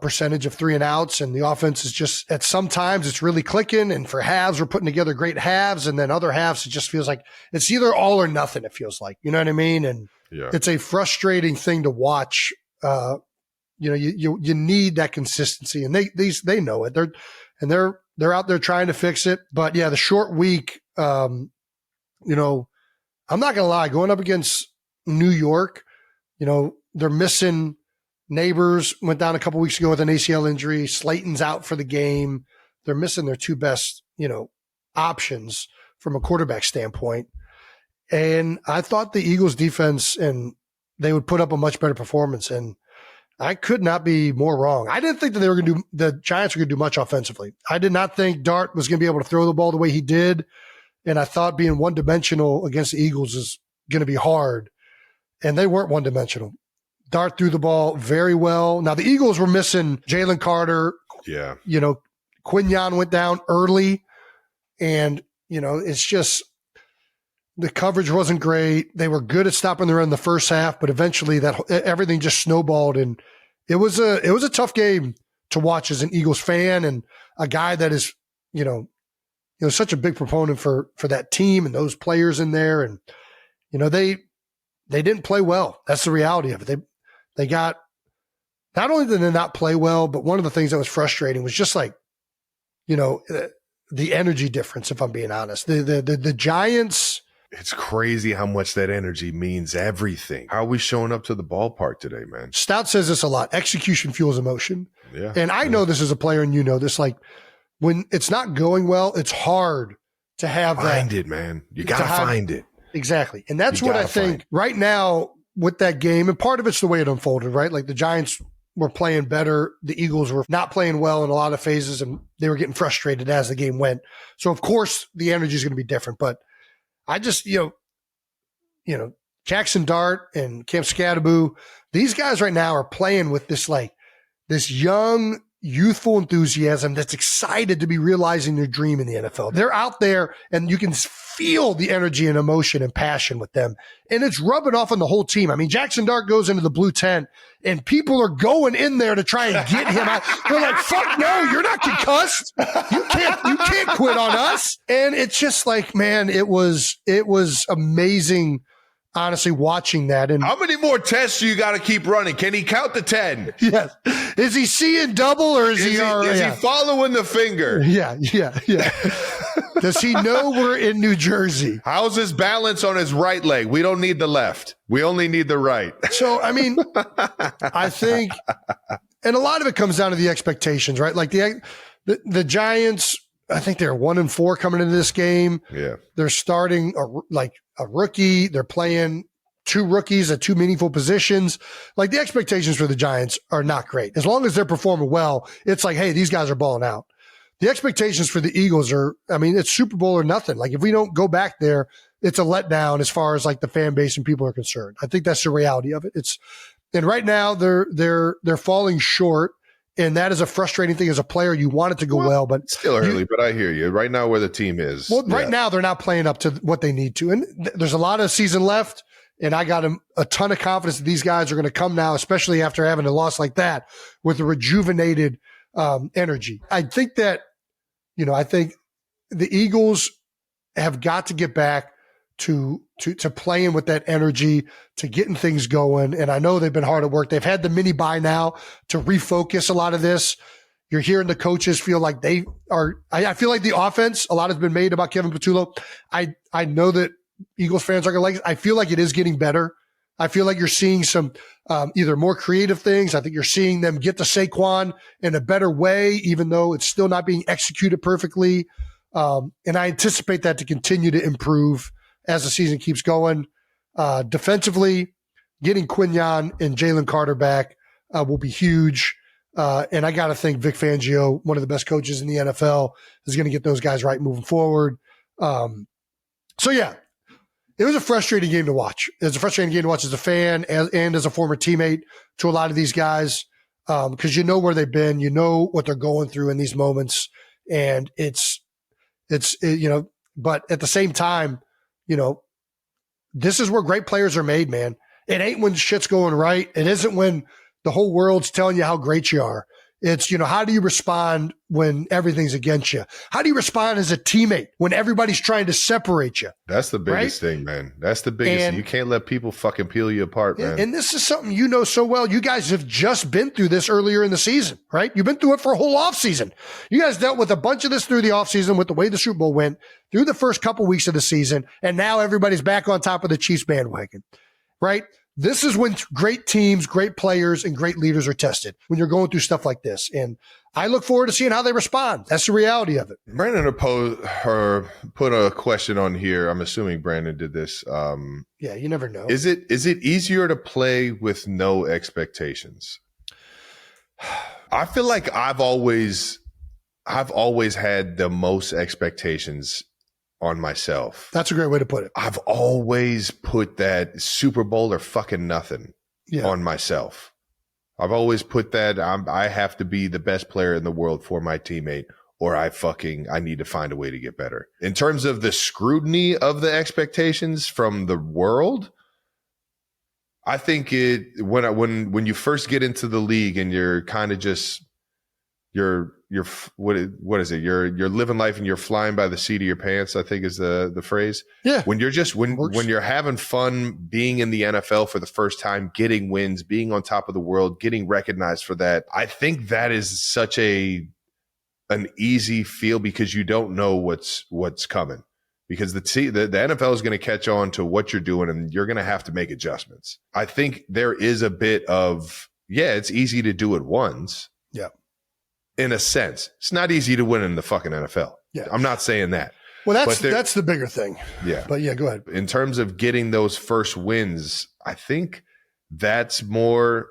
percentage of 3 and outs, and the offense is just at sometimes it's really clicking. And for halves, we're putting together great halves, and then other halves, it just feels like it's either all or nothing. It feels like, you know what I mean? And it's a frustrating thing to watch. You need that consistency, and they know it. They're out there trying to fix it. But yeah, the short week, I'm not gonna lie, going up against New York, they're missing Neighbors, went down a couple weeks ago with an ACL injury. Slayton's out for the game. They're missing their 2 best, options from a quarterback standpoint. And I thought the Eagles defense and they would put up a much better performance. And I could not be more wrong. I didn't think that the Giants were going to do much offensively. I did not think Dart was going to be able to throw the ball the way he did. And I thought being one-dimensional against the Eagles is going to be hard. And they weren't one-dimensional. Dart threw the ball very well. Now, the Eagles were missing Jalen Carter. Yeah. Quinyon went down early. And, it's just the coverage wasn't great. They were good at stopping the run in the first half, but eventually everything just snowballed. And it was a tough game to watch as an Eagles fan and a guy that is, such a big proponent for that team and those players in there. And, they didn't play well. That's the reality of it. They got, not only did they not play well, but one of the things that was frustrating was just like, the energy difference, if I'm being honest. The Giants. It's crazy how much that energy means everything. How are we showing up to the ballpark today, man? Stout says this a lot. Execution fuels emotion. Yeah. And I know this as a player, and this, like, when it's not going well, it's hard to have find it, man. You got to find it. Exactly. And that's what I think right now with that game. And part of it's the way it unfolded, right? Like the Giants were playing better. The Eagles were not playing well in a lot of phases, and they were getting frustrated as the game went. So, of course, the energy is going to be different. But I just, Jackson Dart and Cam Scatterboo, these guys right now are playing with this young, youthful enthusiasm that's excited to be realizing their dream in the NFL. They're out there and you can feel the energy and emotion and passion with them. And it's rubbing off on the whole team. I mean, Jackson Dart goes into the blue tent and people are going in there to try and get him out. They're like, fuck no, you're not concussed. You can't quit on us. And it's just like, man, it was amazing. Honestly, watching that. And how many more tests do you got to keep running? Can he count to 10? Yes. Is he seeing double or is he following the finger? Yeah. Does he know we're in New Jersey? How's his balance on his right leg? We don't need the left. We only need the right. So, I mean, I think, and a lot of it comes down to the expectations, right? Like the Giants, I think they're 1-4 coming into this game. Yeah. They're starting a rookie. They're playing 2 rookies at 2 meaningful positions. Like the expectations for the Giants are not great. As long as they're performing well, it's like, hey, these guys are balling out. The expectations for the Eagles are, it's Super Bowl or nothing. Like if we don't go back there, it's a letdown as far as like the fan base and people are concerned. I think that's the reality of it. And right now they're falling short. And that is a frustrating thing as a player. You want it to go well, but it's still early, but I hear you. Right now where the team is. Well, right now they're not playing up to what they need to. And there's a lot of season left. And I got a ton of confidence that these guys are going to come now, especially after having a loss like that with a rejuvenated energy. I think that, I think the Eagles have got to get back to playing with that energy, to getting things going. And I know they've been hard at work. They've had the mini bye now to refocus a lot of this. You're hearing the coaches feel like they are. I feel like the offense, a lot has been made about Kevin Patullo. I know that Eagles fans are going to like it. I feel like it is getting better. I feel like you're seeing some either more creative things. I think you're seeing them get to Saquon in a better way, even though it's still not being executed perfectly. And I anticipate that to continue to improve as the season keeps going. Defensively, getting Quinyon and Jalen Carter back will be huge. And I got to think Vic Fangio, one of the best coaches in the NFL, is going to get those guys right moving forward. So, yeah, it was a frustrating game to watch. It was a frustrating game to watch as a fan and as a former teammate to a lot of these guys because you know where they've been. You know what they're going through in these moments. And it's but at the same time, this is where great players are made, man. It ain't when shit's going right. It isn't when the whole world's telling you how great you are. It's, how do you respond when everything's against you? How do you respond as a teammate when everybody's trying to separate you? That's the biggest thing, man. That's the biggest thing. You can't let people fucking peel you apart, man. And this is something you know so well. You guys have just been through this earlier in the season, right? You've been through it for a whole offseason. You guys dealt with a bunch of this through the offseason with the way the Super Bowl went, through the first couple weeks of the season, and now everybody's back on top of the Chiefs bandwagon, right? This is when great teams, great players, and great leaders are tested, when you're going through stuff like this. And I look forward to seeing how they respond. That's the reality of it. Brandon put a question on here. I'm assuming Brandon did this. Yeah, you never know. Is it easier to play with no expectations? I feel like I've always had the most expectations on myself. That's a great way to put it. I've always put that Super Bowl or fucking nothing on myself. I've always put that I have to be the best player in the world for my teammate, or I need to find a way to get better. In terms of the scrutiny of the expectations from the world, I think when you first get into the league and you're kind of just what is it? You're living life and you're flying by the seat of your pants, I think is the phrase. Yeah. When you're having fun being in the NFL for the first time, getting wins, being on top of the world, getting recognized for that. I think that is such an easy feel because you don't know what's coming. Because the NFL is going to catch on to what you're doing and you're going to have to make adjustments. I think there is a bit of, it's easy to do it once. Yeah. In a sense, it's not easy to win in the fucking NFL. Yeah. I'm not saying that. Well, that's the bigger thing. Yeah. But yeah, go ahead. In terms of getting those first wins, I think that's the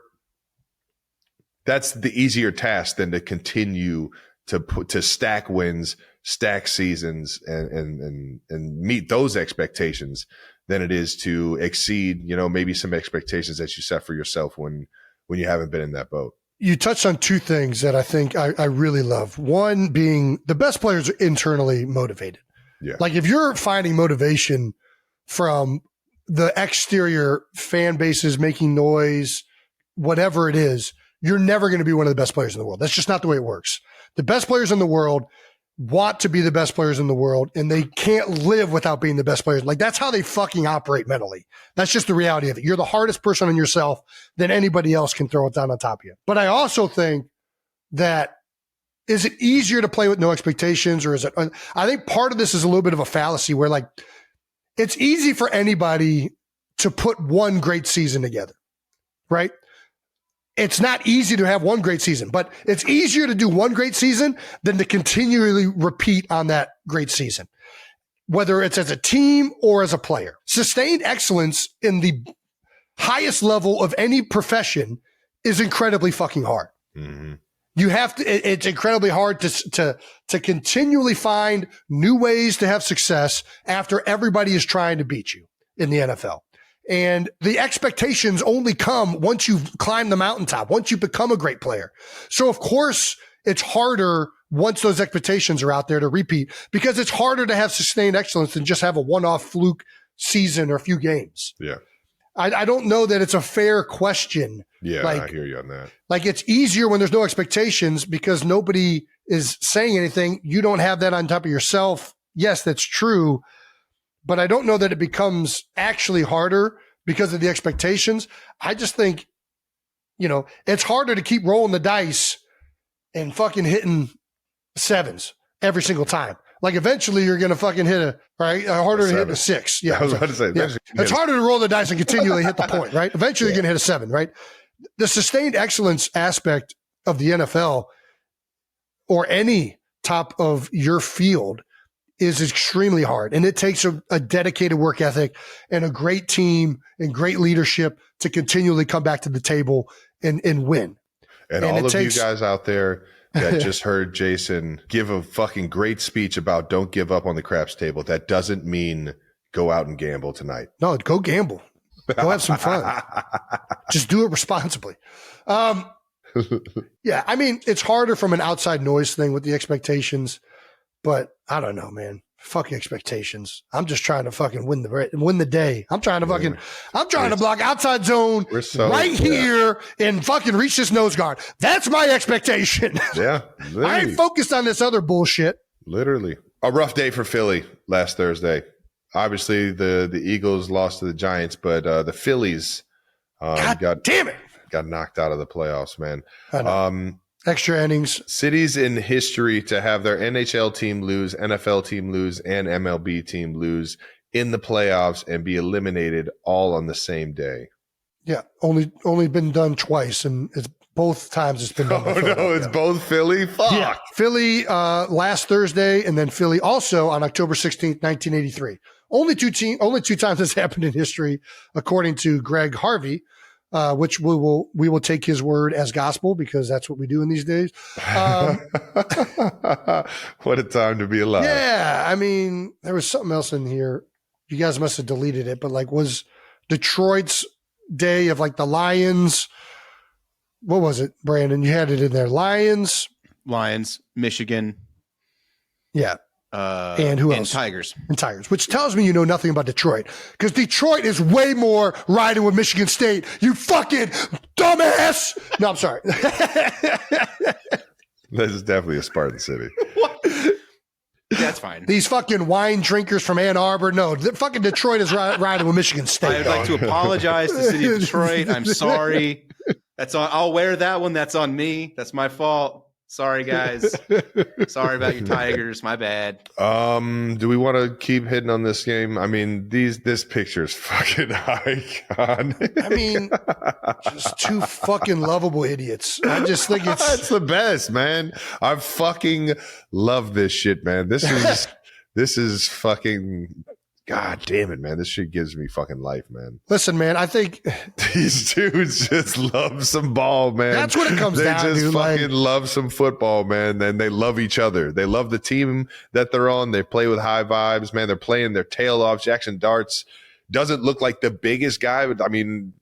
easier task than to continue to stack wins, stack seasons and meet those expectations than it is to exceed, maybe some expectations that you set for yourself when you haven't been in that boat. You touched on two things that I think I really love. One being the best players are internally motivated. Yeah. Like if you're finding motivation from the exterior fan bases making noise, whatever it is, you're never going to be one of the best players in the world. That's just not the way it works. The best players in the world want to be the best players in the world, and they can't live without being the best players. Like that's how they fucking operate mentally. That's just the reality of it. You're the hardest person on yourself than anybody else can throw it down on top of you. But I also think that is it easier to play with no expectations, or is it? I think part of this is a little bit of a fallacy where like it's easy for anybody to put one great season together, right? It's not easy to have one great season, but it's easier to do one great season than to continually repeat on that great season, whether it's as a team or as a player. Sustained excellence in the highest level of any profession is incredibly fucking hard. Mm-hmm. You have to, it's incredibly hard to continually find new ways to have success after everybody is trying to beat you in the NFL. And the expectations only come once you've climbed the mountaintop, once you become a great player. So of course it's harder once those expectations are out there to repeat, because it's harder to have sustained excellence than just have a one-off fluke season or a few games. Yeah. I don't know that it's a fair question. Yeah, like, I hear you on that. Like it's easier when there's no expectations because nobody is saying anything. You don't have that on top of yourself. Yes, that's true. But I don't know that it becomes actually harder because of the expectations. I just think, it's harder to keep rolling the dice and fucking hitting sevens every single time. Like eventually you're going to fucking hit harder to hit a 6. Yeah. I was about to say, It's harder to roll the dice and continually hit the point, right? Eventually you're going to hit a 7, right? The sustained excellence aspect of the NFL or any top of your field is extremely hard. And it takes a dedicated work ethic and a great team and great leadership to continually come back to the table and win. And all of you guys out there that just heard Jason give a fucking great speech about don't give up on the craps table, that doesn't mean go out and gamble tonight. No, go gamble. Go have some fun. Just do it responsibly. Yeah, I mean, it's harder from an outside noise thing with the expectations, but I don't know, man. Fucking expectations. I'm just trying to fucking win the day. I'm trying to block outside zone here and fucking reach this nose guard. That's my expectation. Yeah. I ain't focused on this other bullshit. Literally. A rough day for Philly last Thursday. Obviously the Eagles lost to the Giants, but the Phillies got knocked out of the playoffs, man. Extra innings. Cities in history to have their NHL team lose, NFL team lose, and MLB team lose in the playoffs and be eliminated all on the same day. Yeah, only been done twice, and it's both times it's been done. It's both Philly? Fuck. Yeah, Philly last Thursday, and then Philly also on October 16th, 1983. Only two times this happened in history, according to Greg Harvey. Which we will take his word as gospel because that's what we do in these days. What a time to be alive. Yeah. I mean, there was something else in here. You guys must have deleted it, but like was Detroit's day of like the Lions. What was it, Brandon? You had it in there. Lions, Michigan. Yeah. And who else? Tigers. And Tigers, which tells me you know nothing about Detroit because Detroit is way more riding with Michigan State. You fucking dumbass. No, I'm sorry. This is definitely a Spartan city. That's fine. These fucking wine drinkers from Ann Arbor. No, fucking Detroit is riding with Michigan State. I would like to apologize to the city of Detroit. I'm sorry. I'll wear that one. That's on me. That's my fault. Sorry, guys. Sorry about your Tigers. My bad. Do we want to keep hitting on this game? I mean, this picture is fucking iconic. I mean, just two fucking lovable idiots. I just think it's the best, man. I fucking love this shit, man. This is fucking. God damn it, man. This shit gives me fucking life, man. Listen, man, I think these dudes just love some ball, man. That's what it comes down to. They just fucking love some football, man. And they love each other. They love the team that they're on. They play with high vibes, man. They're playing their tail off. Jackson Darts doesn't look like the biggest guy, but I mean,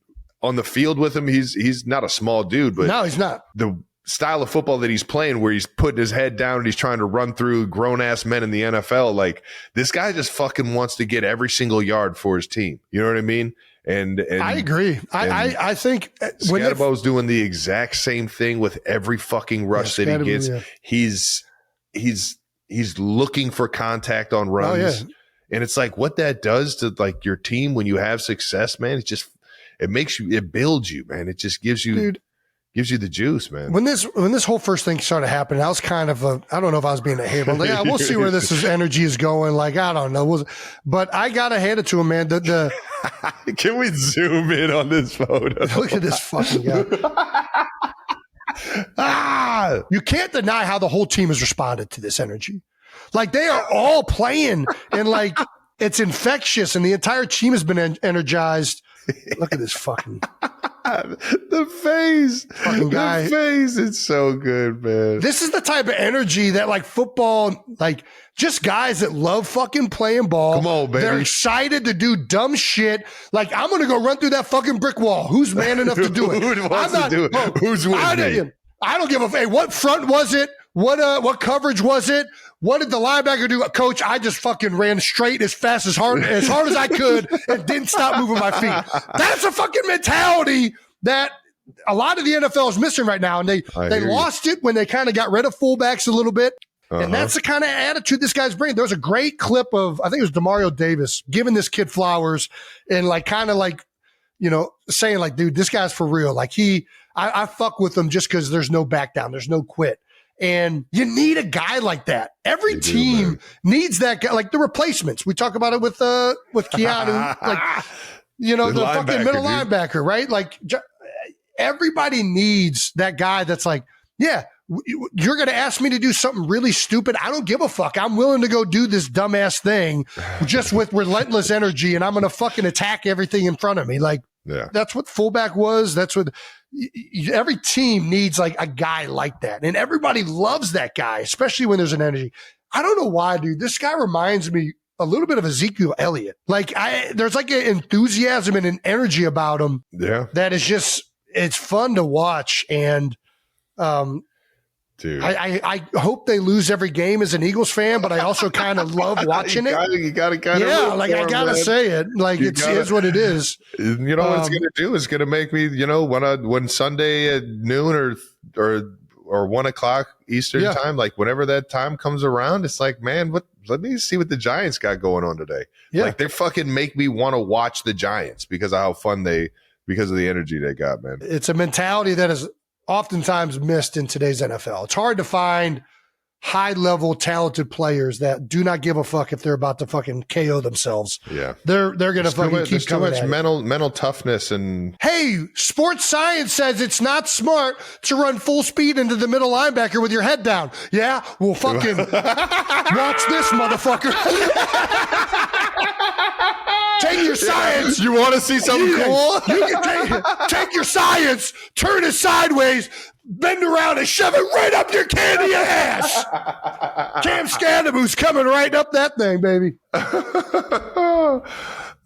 on the field with him, he's not a small dude, but no, he's not. The style of football that he's playing where he's putting his head down and he's trying to run through grown-ass men in the NFL, like this guy just fucking wants to get every single yard for his team. You know what I mean? And I agree. I think Scadabo's doing the exact same thing with every fucking rush that he gets. Yeah. He's looking for contact on runs. Oh, yeah. And it's like what that does to like your team when you have success, man. It builds you, man. It just gives you gives you the juice, man. When this whole first thing started happening, I was kind of I don't know if I was being a hater. Like, yeah, we'll see where energy is going. Like, I don't know. But I got to hand it to him, man. Can we zoom in on this photo? Look at this fucking guy. You can't deny how the whole team has responded to this energy. Like, they are all playing and like it's infectious and the entire team has been energized. Look at this fucking the face. Fucking guy. The face is so good, man. This is the type of energy that like football, like just guys that love fucking playing ball. Come on, baby. They're excited to do dumb shit. Like, I'm going to go run through that fucking brick wall. Who's man enough to do it? Who wants to do it? Who's with me? I don't give a fuck. What front was it? What coverage was it? What did the linebacker do? Coach, I just fucking ran straight as fast, as hard as I could and didn't stop moving my feet. That's a fucking mentality that a lot of the NFL is missing right now. And they lost it when they kind of got rid of fullbacks a little bit. Uh-huh. And that's the kind of attitude this guy's bringing. There was a great clip of, I think it was Demario Davis giving this kid flowers and like kind of like, you know, saying like, dude, this guy's for real. Like I fuck with him just because there's no back down. There's no quit. And you need a guy like that. Every team needs that guy, like the replacements. We talk about it with Keanu, like, the fucking middle linebacker, right? Like everybody needs that guy that's like, yeah, you're going to ask me to do something really stupid. I don't give a fuck. I'm willing to go do this dumbass thing just with relentless energy, and I'm going to fucking attack everything in front of me. Like, that's what fullback was. That's what every team needs, like a guy like that. And everybody loves that guy, especially when there's an energy. I don't know why, dude. This guy reminds me a little bit of Ezekiel Elliott. Like there's like an enthusiasm and an energy about him. Yeah. That is just, it's fun to watch. And, dude, I hope they lose every game as an Eagles fan, but I also kind of love watching it. You got to kind of I gotta say it. Like it is what it is. You know what it's going to do? It's going to make me, when Sunday at noon or 1 o'clock Eastern time, like whenever that time comes around, it's like, man, let me see what the Giants got going on today. Yeah. Like they fucking make me want to watch the Giants because of how fun because of the energy they got, man. It's a mentality that is oftentimes missed in today's NFL. It's hard to find high-level talented players that do not give a fuck if they're about to fucking KO themselves. Yeah. They're going to fucking keep coming at it. There's too much mental toughness and... Hey, sports science says it's not smart to run full speed into the middle linebacker with your head down. Yeah? Well, fucking watch this, motherfucker. Take your science. You want to see something cool? You can take your science, turn it sideways, bend around and shove it right up your candy ass. Cam Scandaboo's coming right up that thing, baby.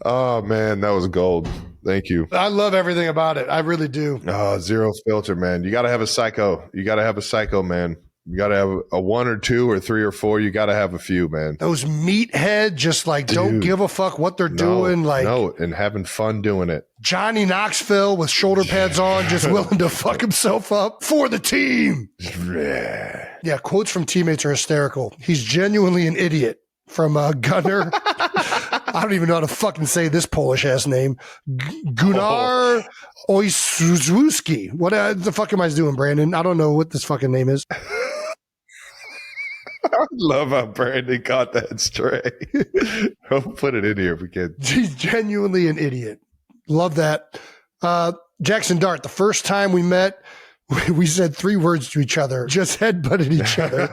Oh, man, that was gold. Thank you. I love everything about it. I really do. Oh, zero filter, man. You got to have a psycho. You got to have a psycho, man. You got to have a 1 or 2 or 3 or 4. You got to have a few, man. Those meathead just like don't give a fuck what they're doing. Like and having fun doing it. Johnny Knoxville with shoulder pads on, just willing to fuck himself up for the team. Yeah, quotes from teammates are hysterical. He's genuinely an idiot from Gunnar. I don't even know how to fucking say this Polish ass name. Gunnar Oyswuski. What the fuck am I doing, Brandon? I don't know what this fucking name is. I love how Brandon got that straight. I'll put it in here if we can. He's genuinely an idiot. Love that. Jackson Dart, the first time we met, we said 3 words to each other, just headbutted each other.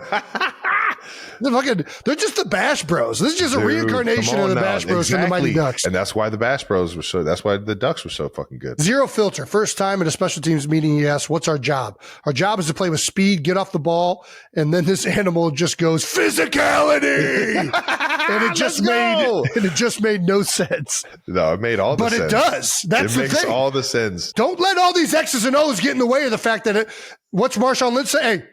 They're just the Bash Bros. This is just a reincarnation of the Bash Bros from the Mighty Ducks. And that's why the Bash Bros that's why the Ducks were so fucking good. Zero filter. First time at a special teams meeting, he asked, what's our job? Our job is to play with speed, get off the ball, and then this animal just goes, physicality! And it just made no sense. No, it made all the sense. But it does. That's the thing. It makes all the sense. Don't let all these X's and O's get in the way of the fact that what's Marshawn Lynch say? Hey,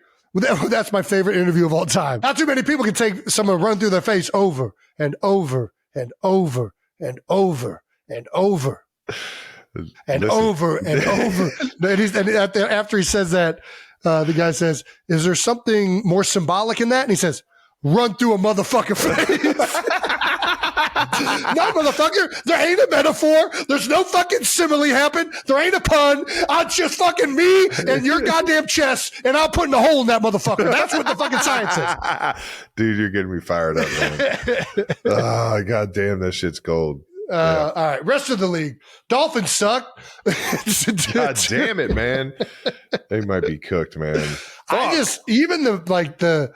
that's my favorite interview of all time. Not too many people can take someone run through their face over and over and over and over and over and over and over. And after he says that, the guy says, is there something more symbolic in that? And he says, run through a motherfucking face. No, motherfucker. There ain't a metaphor. There's no fucking simile happen. There ain't a pun. It's just fucking me and your goddamn chest, and I'm putting a hole in that motherfucker. That's what the fucking science is. Dude, you're getting me fired up, man. Oh, goddamn, that shit's gold. All right, rest of the league. Dolphins suck. God damn it, man. They might be cooked, man. Even the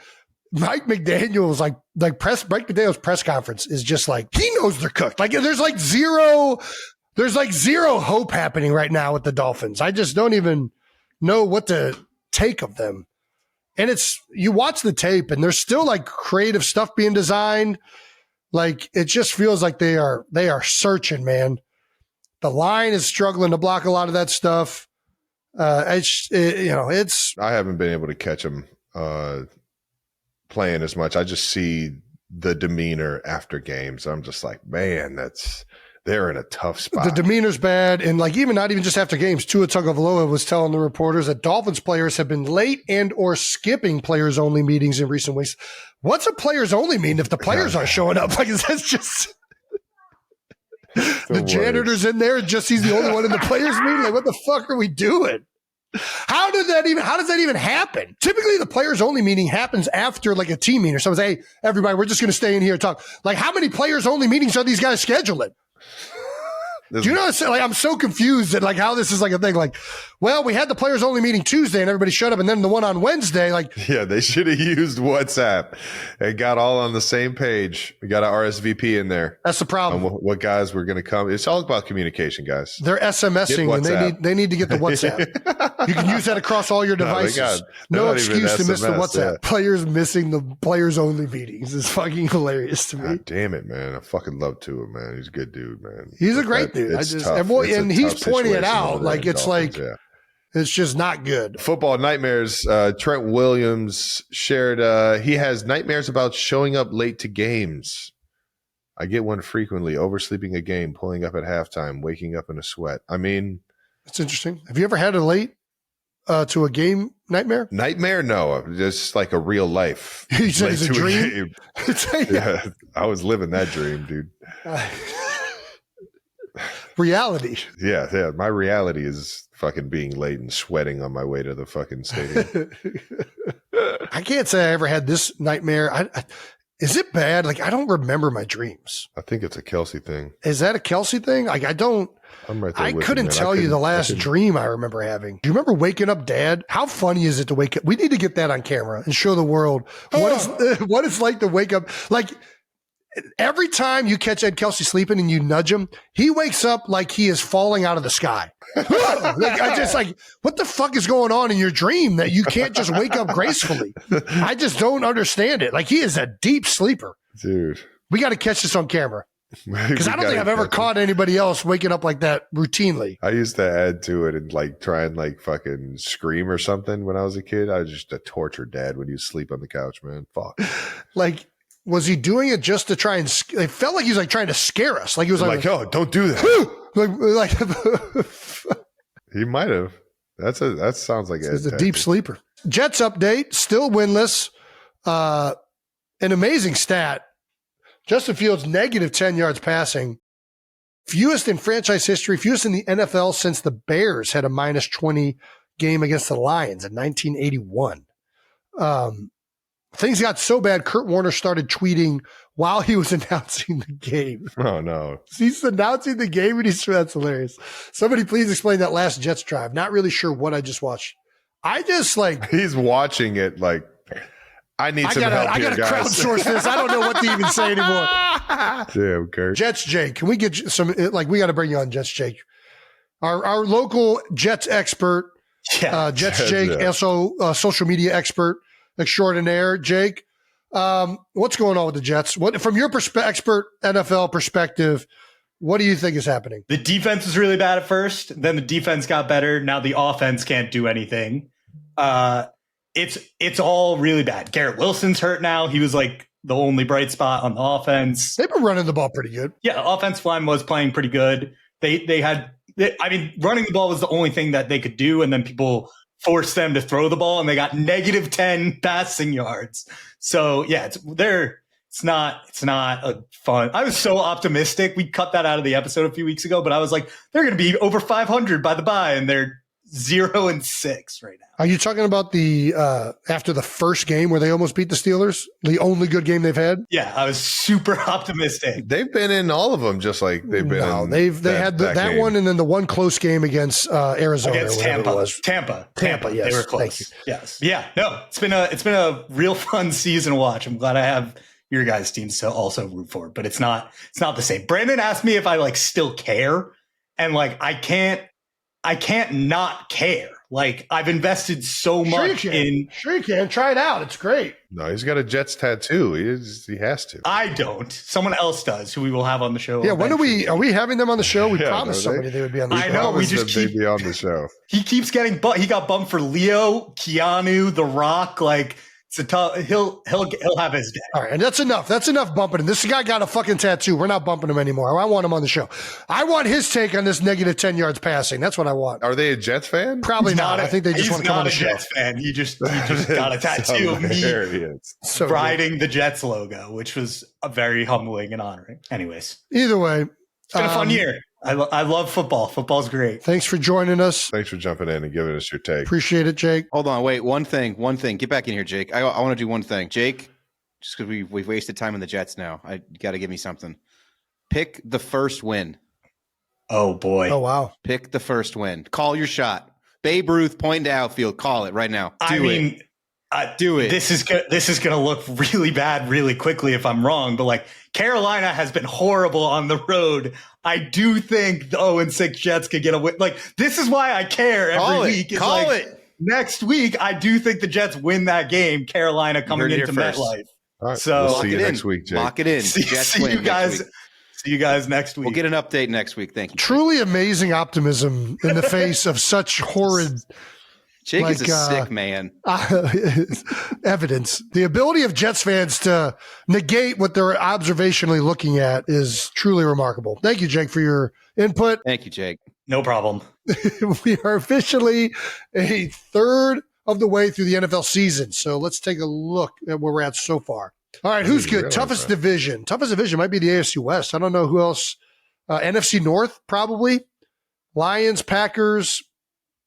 Mike McDaniel's Mike McDaniel's press conference is just like, he knows they're cooked. Like there's zero hope happening right now with the Dolphins. I just don't even know what to take of them. And you watch the tape and there's still like creative stuff being designed. Like it just feels like they are searching, man. The line is struggling to block a lot of that stuff. I haven't been able to catch them playing as much. I just see the demeanor after games. I'm just like, man, they're in a tough spot. The demeanor's bad. And not even just after games, Tua Tagovailoa was telling the reporters that Dolphins players have been late and or skipping players only meetings in recent weeks. What's a players only mean if the players aren't showing up? Like, that's just the janitor's in there and just he's the only one in the players meeting. Like, what the fuck are we doing? How does that even happen? Typically, the players only meeting happens after like a team meeting or someone say, hey, everybody, we're just going to stay in here and talk. Like, how many players only meetings are these guys scheduling? Do you know what I'm like? I'm so confused at like how this is like a thing. Like, well, we had the players only meeting Tuesday and everybody shut up, and then the one on Wednesday, like, yeah, they should have used WhatsApp and got all on the same page. We got an RSVP in there. That's the problem. What guys were going to come? It's all about communication, guys. They're SMSing and they need to get the WhatsApp. You can use that across all your devices. No excuse to miss the WhatsApp. Yeah. Players missing the players only meetings is fucking hilarious to me. God damn it, man! I fucking love Tua, man. He's a good dude, man. He's a great dude. And he's pointing it out like it's like. Yeah. It's just not good. Football nightmares. Trent Williams shared he has nightmares about showing up late to games. I get one frequently, oversleeping a game, pulling up at halftime, waking up in a sweat. I mean, that's interesting. Have you ever had a late to a game nightmare? Nightmare? No, just like a real life. You said it's a dream? Yeah, I was living that dream, dude. Reality. Yeah. My reality is fucking being late and sweating on my way to the fucking stadium. I can't say I ever had this nightmare. Is it bad? Like, I don't remember my dreams. I think it's a Kelsey thing. Is that a Kelsey thing? Like, I don't. I'm right there I couldn't tell you the last dream I remember having. Do you remember waking up Dad? How funny is it to wake up? We need to get that on camera and show the world what it's like to wake up. Like, every time you catch Ed Kelsey sleeping and you nudge him, he wakes up like he is falling out of the sky. I just like, what the fuck is going on in your dream that you can't just wake up gracefully? I just don't understand it. Like, he is a deep sleeper. Dude. We got to catch this on camera. Because I don't think I've ever caught anybody else waking up like that routinely. I used to add to it and like try and like fucking scream or something when I was a kid. I was just a tortured dad when you sleep on the couch, man. Fuck. Like, was he doing it just to try and? It felt like he was like trying to scare us. Like he was like, "Oh, don't do that." like he might have. That sounds like he's a deep sleeper. Jets update: still winless. An amazing stat: Justin Fields negative 10 yards passing, fewest in franchise history, fewest in the NFL since the Bears had a minus 20 game against the Lions in 1981. Things got so bad, Kurt Warner started tweeting while he was announcing the game. Oh, no. He's announcing the game, and that's hilarious. Somebody please explain that last Jets drive. Not really sure what I just watched. I just like... He's watching it like, I need some help I got to crowdsource this. I don't know what to even say anymore. Damn, Kurt. Jets Jake. Can we get some... Like, we got to bring you on, Jets Jake. Our local Jets expert, Jets Jake, also social media expert extraordinaire, Jake. What's going on with the Jets? What, from your expert NFL perspective, what do you think is happening? The defense was really bad at first. Then the defense got better. Now the offense can't do anything. It's all really bad. Garrett Wilson's hurt now. He was like the only bright spot on the offense. They've been running the ball pretty good. Yeah, offensive line was playing pretty good. Running the ball was the only thing that they could do, and then people forced them to throw the ball, and they got negative 10 passing yards. So yeah, it's not a fun. I was so optimistic. We cut that out of the episode a few weeks ago, but I was like, they're going to be over 500 by the bye, and they're 0-6 right now. Are you talking about the after the first game where they almost beat the Steelers? The only good game they've had? Yeah, I was super optimistic. They've been in all of them, just like they've been. No, they had that one, and then the one close game against Arizona, against Tampa. Yes, they were close. Yes, yeah. No, it's been a real fun season to watch. I'm glad I have your guys' teams to also root for, but it's not the same. Brandon asked me if I like still care, and like I can't not care. Like, I've invested so much in. Sure you can. Try it out. It's great. No, he's got a Jets tattoo. He has to. I don't. Someone else does, who we will have on the show. Yeah, are we having them on the show? We promised somebody they would be on the show. I know. We just keep be on the show. He keeps getting he got bumped for Leo, Keanu, The Rock. Like, it's a tough. He'll have his day. All right, and that's enough. That's enough bumping him. This guy got a fucking tattoo. We're not bumping him anymore. I want him on the show. I want his take on this negative 10 yards passing. That's what I want. Are they a Jets fan? Probably not. I think they just want to come on the show. He's not a Jets fan. He just got a tattoo of me riding the Jets logo, which was very humbling and honoring. Anyways, either way, it's been a fun year. I love football. Football's great. Thanks for joining us. Thanks for jumping in and giving us your take. Appreciate it, Jake. Hold on, wait. One thing. Get back in here, Jake. I want to do one thing, Jake. Just because we've wasted time in the Jets now, you got to give me something. Pick the first win. Oh boy. Oh wow. Pick the first win. Call your shot. Babe Ruth pointing to outfield. Call it right now. Do it. This is gonna look really bad really quickly if I'm wrong, but like Carolina has been horrible on the road. I do think the 0-6 Jets could get a win. Like this is why I care every week. Call it. Next week, I do think the Jets win that game. Carolina coming into MetLife. All right, so we'll see you next week, Jake. Lock it in. See you guys. See you guys next week. We'll get an update next week. Thank you. Truly amazing in the face of such horrid. Jake is a sick man. Evidence. The ability of Jets fans to negate what they're observationally looking at is truly remarkable. Thank you, Jake, for your input. Thank you, Jake. No problem. We are officially a third of the way through the NFL season. So let's take a look at where we're at so far. All right, who's good? Toughest division. Toughest division might be the AFC West. I don't know who else. NFC North, probably. Lions, Packers,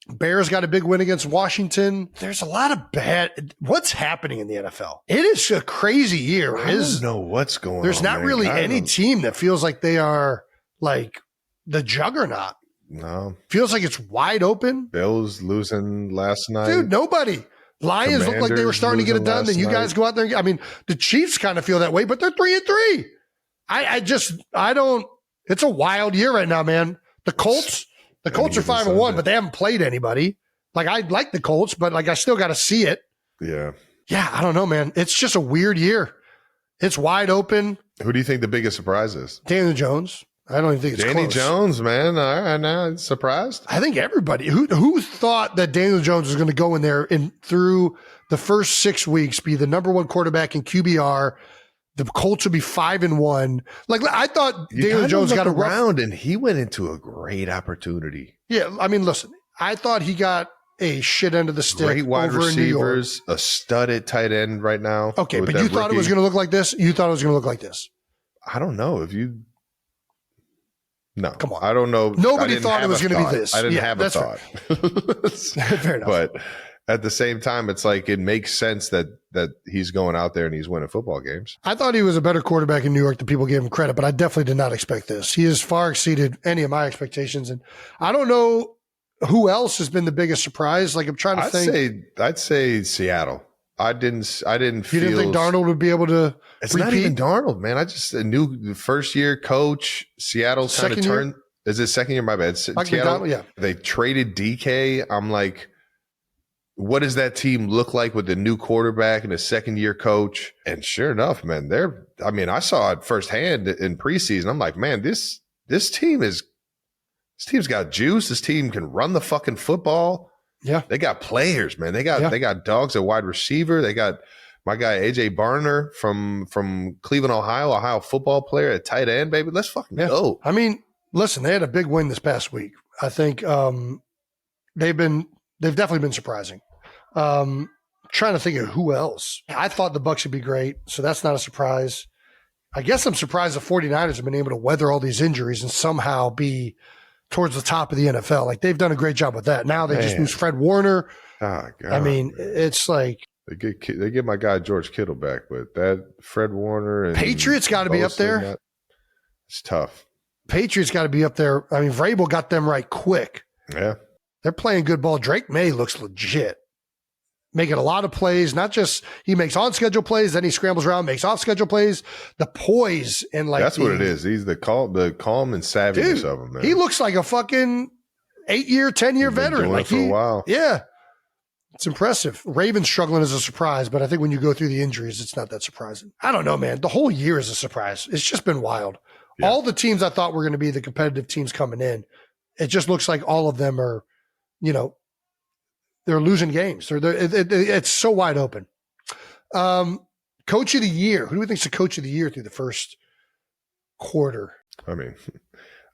Bears got a big win against Washington. There's a lot of bad. What's happening in the NFL? It is a crazy year. I don't know what's going on. There's not really any team that feels like they are like the juggernaut. No. Feels like it's wide open. Bills losing last night. Dude, nobody. Lions looked like they were starting to get it done. Then you guys go out there. I mean, the Chiefs kind of feel that way, but they're 3-3. I don't. It's a wild year right now, man. The Colts are 5-1, but they haven't played anybody. Like I like the Colts, but like I still got to see it. Yeah. Yeah, I don't know, man. It's just a weird year. It's wide open. Who do you think the biggest surprise is? Daniel Jones. I don't even think it's Danny close. Jones, man. All right, now surprised. I think everybody who thought that Daniel Jones was going to go in there and through the first 6 weeks be the number one quarterback in QBR. The Colts would be 5-1. Like I thought, Daniel Jones got around and he went into a great opportunity. Yeah, I mean, listen, I thought he got a shit end of the stick. Great wide over receivers, in New York. a studded tight end right now. Okay, but you thought it was going to look like this. You thought it was going to look like this. I don't know if you. No, come on. I don't know. Nobody thought it was going to be this. I didn't have a thought. Fair enough. But at the same time, it's like it makes sense that he's going out there and he's winning football games. I thought he was a better quarterback in New York than people gave him credit, but I definitely did not expect this. He has far exceeded any of my expectations, and I don't know who else has been the biggest surprise. Like I'm trying to think. I'd say Seattle. I didn't feel. You didn't think Darnold would be able to? It's not even Darnold, man. A new first year coach. Seattle's kind of turned. Is it second year? My bad. Seattle. Yeah. They traded DK. I'm like, what does that team look like with the new quarterback and a second year coach? And sure enough, man, I saw it firsthand in preseason. I'm like, man, this team's got juice. This team can run the fucking football. Yeah. They got players, man. They got dogs at wide receiver. They got my guy AJ Barner from Cleveland, Ohio football player at tight end, baby. Let's fucking go. I mean, listen, they had a big win this past week. I think they've definitely been surprising. Trying to think of who else. I thought the Bucs would be great, so that's not a surprise. I guess I'm surprised the 49ers have been able to weather all these injuries and somehow be towards the top of the NFL. Like they've done a great job with that. Now they just lose Fred Warner. Oh, God, I mean, it's like they get my guy George Kittle back, but that Fred Warner and Patriots got to be up there. It's tough. Patriots got to be up there. I mean, Vrabel got them right quick. Yeah, they're playing good ball. Drake May looks legit, making a lot of plays. Not just he makes on schedule plays, then he scrambles around, makes off schedule plays. The poise and like that's what it is. He's the calm and savviness of him. Man. He looks like a fucking 8-year, 10-year veteran. Like for a while. Yeah, it's impressive. Ravens struggling is a surprise, but I think when you go through the injuries, it's not that surprising. I don't know, man. The whole year is a surprise. It's just been wild. Yeah. All the teams I thought were going to be the competitive teams coming in, it just looks like all of them are, they're losing games. It's so wide open. Coach of the year. Who do we think is the coach of the year through the first quarter? I mean,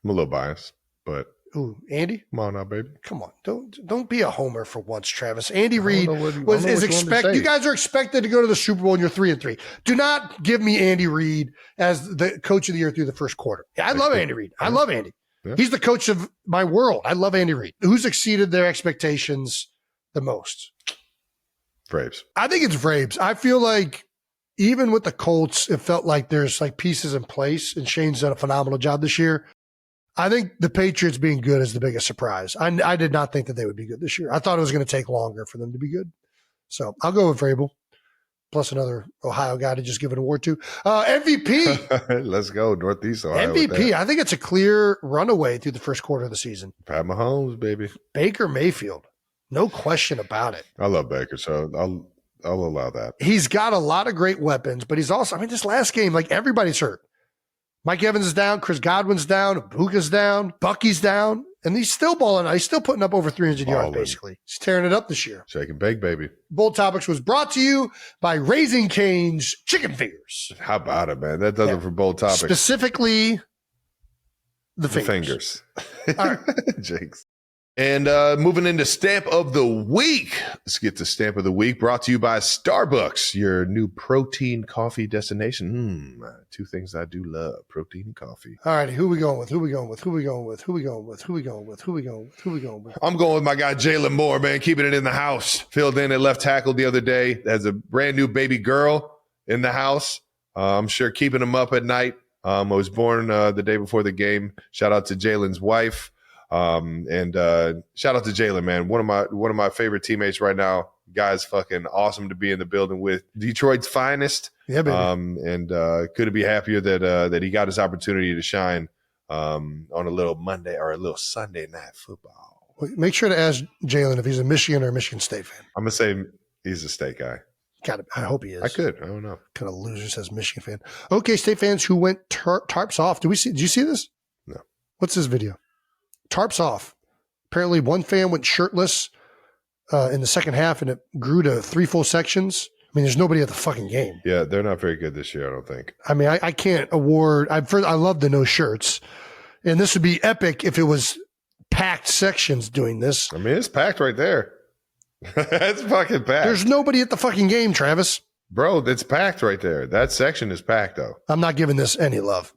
I'm a little biased, but ooh, Andy? Come on now, baby. Come on. Don't be a homer for once, Travis. Andy Reid is expected. You guys are expected to go to the Super Bowl and you're 3-3. Do not give me Andy Reid as the coach of the year through the first quarter. Yeah, I love Andy Reid. I love Andy. Yeah. He's the coach of my world. I love Andy Reid. Who's exceeded their expectations the most? Braves. I think it's Braves. I feel like even with the Colts, it felt like there's like pieces in place, and Shane's done a phenomenal job this year. I think the Patriots being good is the biggest surprise. I did not think that they would be good this year. I thought it was going to take longer for them to be good. So I'll go with Vrabel, plus another Ohio guy to just give an award to. MVP. Let's go, Northeast Ohio. MVP. I think it's a clear runaway through the first quarter of the season. Pat Mahomes, baby. Baker Mayfield. No question about it. I love Baker, so I'll allow that. He's got a lot of great weapons, but he's also, this last game, like everybody's hurt. Mike Evans is down, Chris Godwin's down, Buka's down, Bucky's down, and he's still balling. He's still putting up over 300 yards, basically. He's tearing it up this year. Shake and bake, baby. Bold Topics was brought to you by Raising Cane's Chicken Fingers. How about it, man? That does it for Bold Topics. Specifically, the fingers. All right. Jinx. And moving into Stamp of the Week. Let's get to Stamp of the Week, brought to you by Starbucks, your new protein coffee destination. Two things I do love, protein and coffee. All right, who we going with? I'm going with my guy, Jalen Moore, man, keeping it in the house. Filled in at left tackle the other day. Has a brand new baby girl in the house. I'm sure keeping him up at night. I was born the day before the game. Shout out to Jalen's wife. And shout out to Jalen, man. One of my favorite teammates right now. Guy's fucking awesome to be in the building with. Detroit's finest. Yeah, baby. And couldn't be happier that he got his opportunity to shine on a little Monday or a little Sunday night football. Make sure to ask Jalen if he's a Michigan or a Michigan State fan. I'm gonna say he's a State guy. Got it. I hope he is. I don't know. Kind of loser says Michigan fan. Okay, State fans who went tarps off. Did you see this? No. What's this video? Tarps off. Apparently one fan went shirtless in the second half, and it grew to 3 full sections. There's nobody at the fucking game. Yeah, they're not very good this year, I don't think. I can't award. I love the no shirts. And this would be epic if it was packed sections doing this. It's packed right there. It's fucking packed. There's nobody at the fucking game, Travis. Bro, it's packed right there. That section is packed, though. I'm not giving this any love.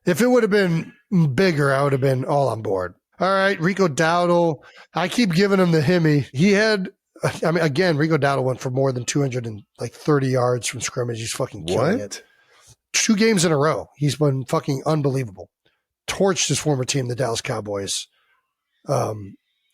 If it would have been bigger, I would have been all on board. All right, Rico Dowdle. I keep giving him the Hemi. He had, again, Rico Dowdle went for more than 230 yards from scrimmage. He's fucking killing it. 2 games in a row. He's been fucking unbelievable. Torched his former team, the Dallas Cowboys.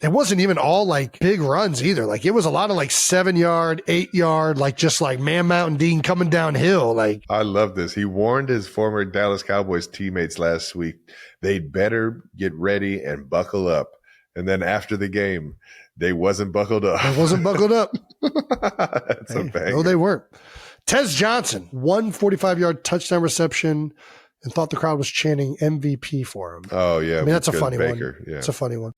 It wasn't even all like big runs either. Like it was a lot of like 7-yard, 8-yard, like just like Man Mountain Dean coming downhill. Like I love this. He warned his former Dallas Cowboys teammates last week they'd better get ready and buckle up. And then after the game, they wasn't buckled up. It wasn't buckled up. That's a banger. No, they weren't. Tez Johnson, 145-yard touchdown reception, and thought the crowd was chanting MVP for him. Oh yeah, that's a funny one. Yeah. It's a funny one.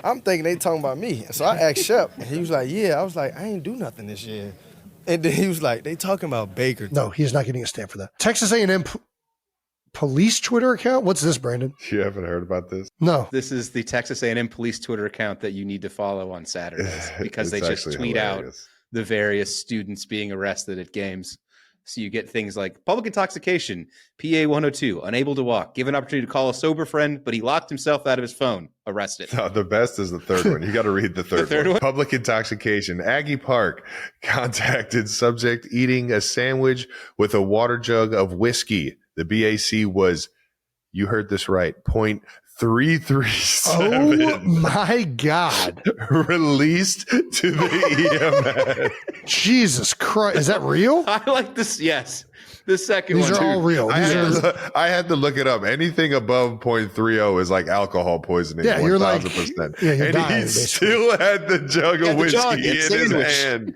I'm thinking they talking about me. So I asked Shep, and he was like, yeah. I was like, I ain't do nothing this year. And then he was like, they talking about Baker. No, he's not getting a stamp for that. Texas A&M police Twitter account? What's this, Brandon? You haven't heard about this? No. This is the Texas A&M police Twitter account that you need to follow on Saturdays because they just tweet out the various students being arrested at games. So you get things like public intoxication, PA 102, unable to walk, given opportunity to call a sober friend, but he locked himself out of his phone, arrested. No, the best is the third one. You got to read the third one. Public intoxication. Aggie Park contacted subject eating a sandwich with a water jug of whiskey. The BAC was, you heard this right, 0.337. Oh my God. Released to the EMS. Jesus Christ. Is that real? I like this. Yes. The second These one. are all real. I had to look it up. Anything above 0.30 is like alcohol poisoning. Yeah, you're 1,000%. you're and dying, he still had the jug of whiskey in his hand.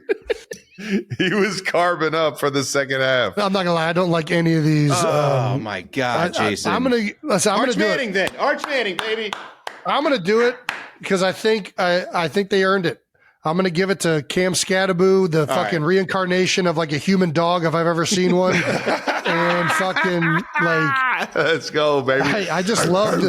He was carving up for the second half. I'm not gonna lie, I don't like any of these. Oh my God, Jason! I'm gonna Arch do Manning, it. then Arch Manning, baby. I'm gonna do it because I think they earned it. I'm gonna give it to Cam Scattaboo, the fucking reincarnation of like a human dog if I've ever seen one, and fucking like. Let's go, baby! I just love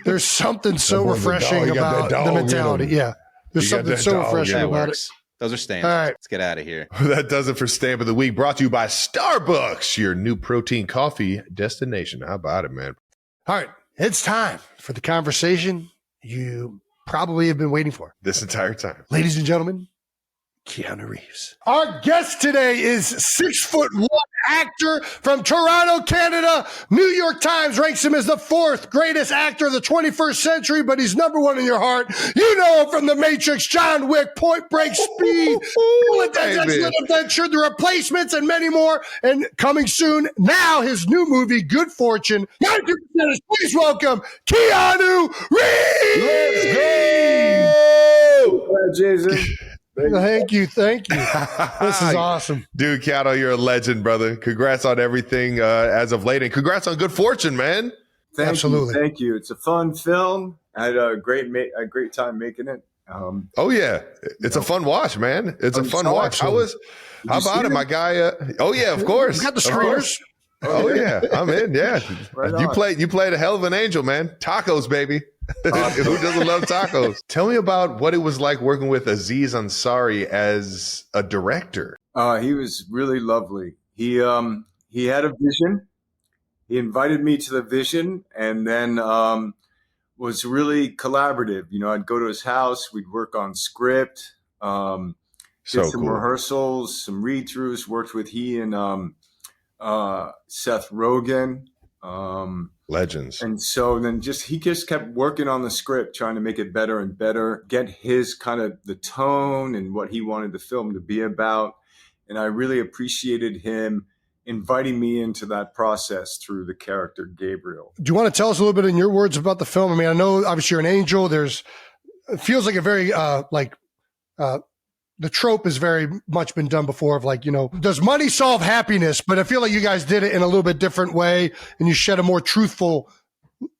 there's something so refreshing about the mentality. Yeah. There's something so refreshing about it. Those are stands. All right. Let's get out of here. That does it for Stamp of the Week, brought to you by Starbucks, your new protein coffee destination. How about it, man? All right. It's time for the conversation you probably have been waiting for This entire time. Ladies and gentlemen, Keanu Reeves. Our guest today is 6'1" actor from Toronto, Canada. New York Times ranks him as the 4th greatest actor of the 21st century, but he's number 1 in your heart. You know him from The Matrix, John Wick, Point Break, Speed, Adventure, The Replacements, and many more. And coming soon, now his new movie, Good Fortune. 92%, please welcome Keanu Reeves. Let's go! Jason. Thank you. This is awesome. Dude, Keanu, you're a legend, brother. Congrats on everything as of late, and congrats on Good Fortune, man. Absolutely. Thank you. It's a fun film. I had a great time making it. Oh, yeah. It's a fun watch, man. It's a fun watch. How about it, my guy? Oh, yeah, of course. Got the screeners. Oh, yeah. I'm in, yeah. Right You played a hell of an angel, man. Tacos, baby. Who doesn't love tacos? Tell me about what it was like working with Aziz Ansari as a director. He was really lovely. He had a vision. He invited me to the vision, and then was really collaborative. You know, I'd go to his house. We'd work on script. Did some rehearsals, some read-throughs. Worked with he and Seth Rogen. Legends. And so then he just kept working on the script, trying to make it better and better, get his kind of the tone and what he wanted the film to be about. And I really appreciated him inviting me into that process through the character Gabriel. Do you want to tell us a little bit in your words about the film? I mean, I know obviously you're an angel. It feels like a very the trope has very much been done before of like, you know, does money solve happiness? But I feel like you guys did it in a little bit different way and you shed a more truthful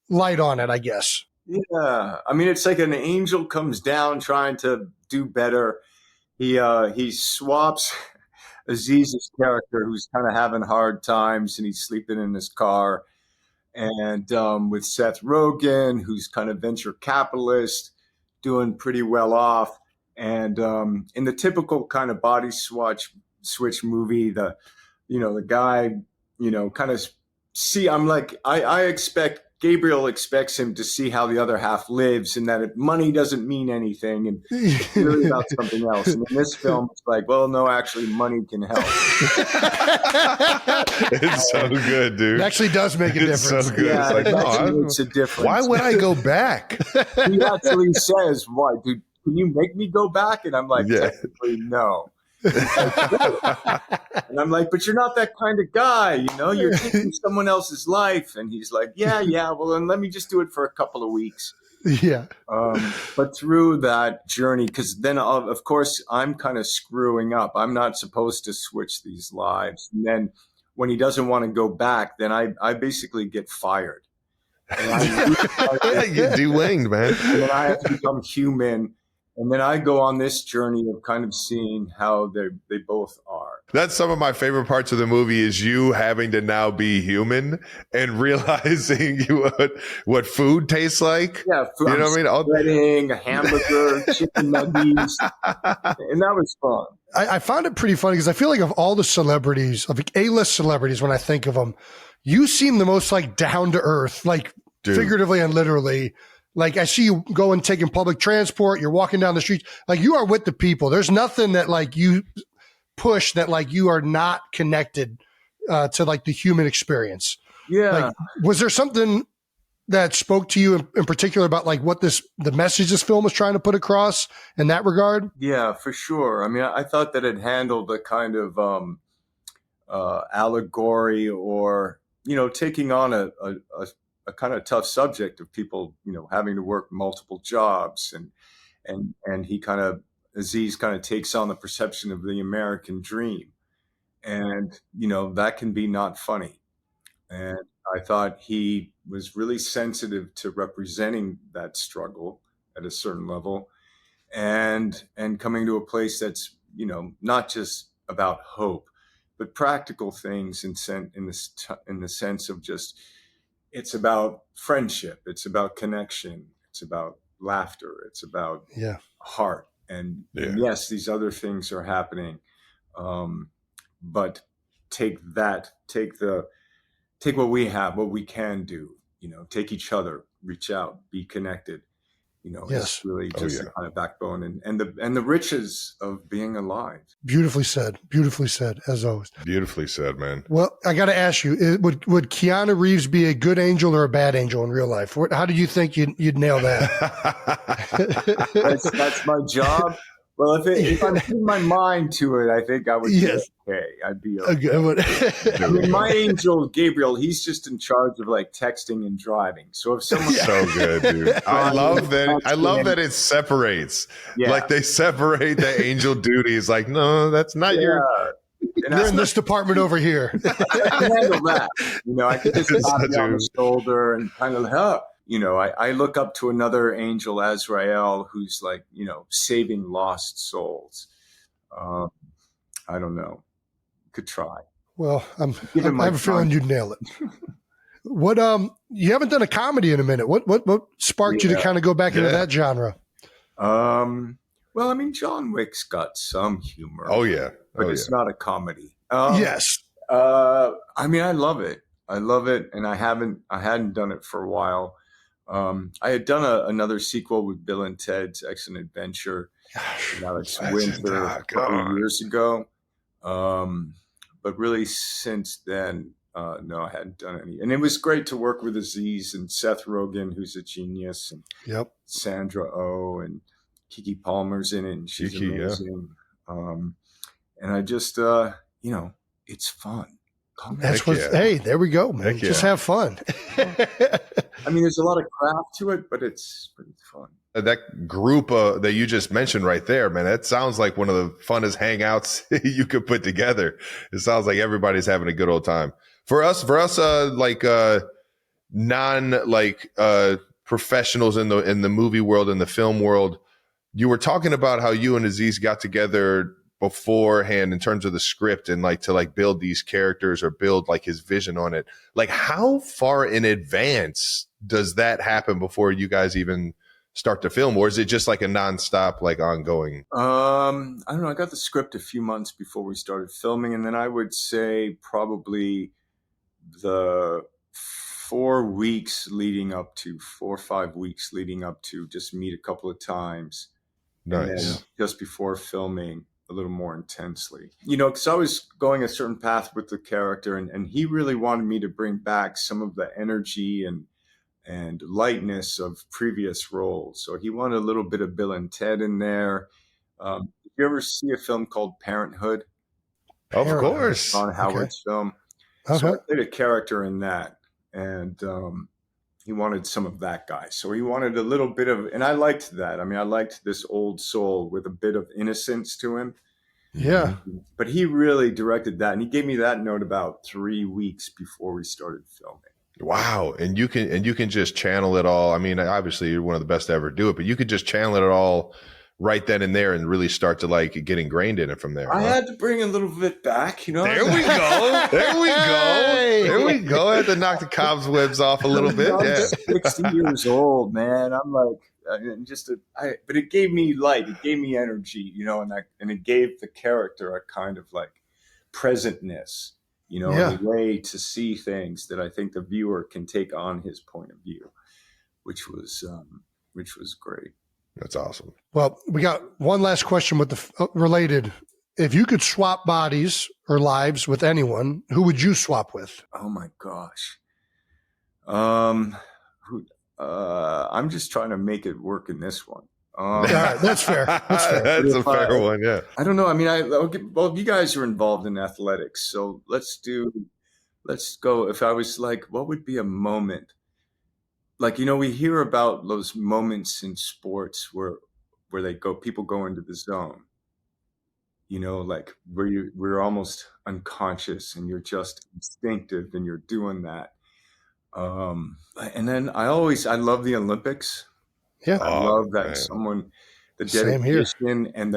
light on it, I guess. Yeah. I mean, it's like an angel comes down trying to do better. He swaps Aziz's character who's kind of having hard times and he's sleeping in his car. And with Seth Rogen, who's kind of venture capitalist, doing pretty well off. And in the typical kind of body switch movie, the guy, kind of I expect Gabriel expects him to see how the other half lives and that money doesn't mean anything and it's really about something else. And in this film, it's like, well, no, actually money can help. It's so good, dude. It actually does make a difference. So good. Yeah, it's like, makes a difference. Why would I go back? He actually says, why, dude? Can you make me go back? And I'm like, technically, no. And I'm like, but you're not that kind of guy, you know, you're taking someone else's life. And he's like, yeah, well, then let me just do it for a couple of weeks. Yeah. But through that journey, because then, of course, I'm kind of screwing up. I'm not supposed to switch these lives. And then when he doesn't want to go back, then I basically get fired. And you de-winged, man. And then I have to become human. And then I go on this journey of kind of seeing how they both are. That's some of my favorite parts of the movie is you having to now be human and realizing what food tastes like. Yeah, food. You know what I mean? Breading, a hamburger, chicken nuggets. And that was fun. I found it pretty funny because I feel like of all the celebrities, of A-list celebrities, when I think of them, you seem the most like down to earth, like figuratively and literally. Like I see you going, taking public transport, you're walking down the streets, like you are with the people. There's nothing that like you push that like you are not connected to like the human experience. Yeah. Like, was there something that spoke to you in particular about like what the message this film was trying to put across in that regard? Yeah, for sure. I mean, I thought that it handled a kind of allegory or, you know, taking on a kind of tough subject of people, you know, having to work multiple jobs and he kind of, Aziz kind of takes on the perception of the American dream. And, you know, that can be not funny. And I thought he was really sensitive to representing that struggle at a certain level and coming to a place that's, you know, not just about hope, but practical things in the sense of just, it's about friendship. It's about connection. It's about laughter. It's about heart. And yes, these other things are happening. But take what we have, what we can do, take each other, reach out, be connected. It's really just the kind of backbone and the riches of being alive. Beautifully said, as always. Beautifully said, man. Well, I got to ask you, would Keanu Reeves be a good angel or a bad angel in real life? How do you think you'd nail that? That's my job. Well, if I'm putting my mind to it, I think I would be okay. I'd be okay. I mean, my angel, Gabriel, he's just in charge of like texting and driving. So if someone so good, dude. I love that it separates. Yeah. Like they separate the angel duties. Like, no, that's not your. You're in this department over here. I can handle that. I could just tap you on the shoulder and kind of I look up to another angel, Azrael, who's like, saving lost souls. I don't know. Could try. Well, I have a feeling you'd nail it. What, you haven't done a comedy in a minute. What sparked you to kind of go back into that genre? Well, I mean, John Wick's got some humor. Oh yeah. But it's not a comedy. Yes. I mean, I love it. And I hadn't done it for a while. I had done another sequel with Bill and Ted's Excellent Adventure, Alex Winter, a couple of years ago. But really since then, no, I hadn't done any. And it was great to work with Aziz and Seth Rogen, who's a genius, and Sandra Oh, and Keke Palmer's in it, and she's amazing. And I just, it's fun. That's what. Hey, there we go, man. Just have fun. I mean, there's a lot of craft to it, but it's pretty fun. That group that you just mentioned right there, man, that sounds like one of the funnest hangouts you could put together. It sounds like everybody's having a good old time. For us, professionals in the movie world, in the film world, you were talking about how you and Aziz got together beforehand in terms of the script and to build these characters or build his vision on it. Like, how far in advance does that happen before you guys even start to film, or is it just a nonstop ongoing? I don't know. I got the script a few months before we started filming, and then I would say probably the 4 or 5 weeks leading up to just meet a couple of times. Nice. And then just before filming a little more intensely, because I was going a certain path with the character, and he really wanted me to bring back some of the energy and lightness of previous roles. So he wanted a little bit of Bill and Ted in there. Did you ever see a film called Parenthood? Of course. Ron Howard's film. Okay. So I played a character in that, and he wanted some of that guy. So he wanted a little bit of, and I liked that. I mean, I liked this old soul with a bit of innocence to him. Yeah. But he really directed that, and he gave me that note about 3 weeks before we started filming. Wow. And you can just channel it all. I mean, obviously you're one of the best to ever do it, but you could just channel it all right then and there and really start to get ingrained in it from there. I had to bring a little bit back, There we go. There we go. I had to knock the cobwebs off a little bit. I'm 60 years old, man. I'm but it gave me light. It gave me energy, and it gave the character a kind of presentness, a way to see things that I think the viewer can take on his point of view, which was great. That's awesome. Well, we got one last question with the related. If you could swap bodies or lives with anyone, who would you swap with? Oh my gosh. I'm just trying to make it work in this one. That's fair. That's a fair one. Yeah. I don't know. I mean, well, you guys are involved in athletics, so let's go. If I was what would be a moment? We hear about those moments in sports where people go into the zone, where we're almost unconscious and you're just instinctive and you're doing that. And then I love the Olympics. Yeah. I love that man. the dedication and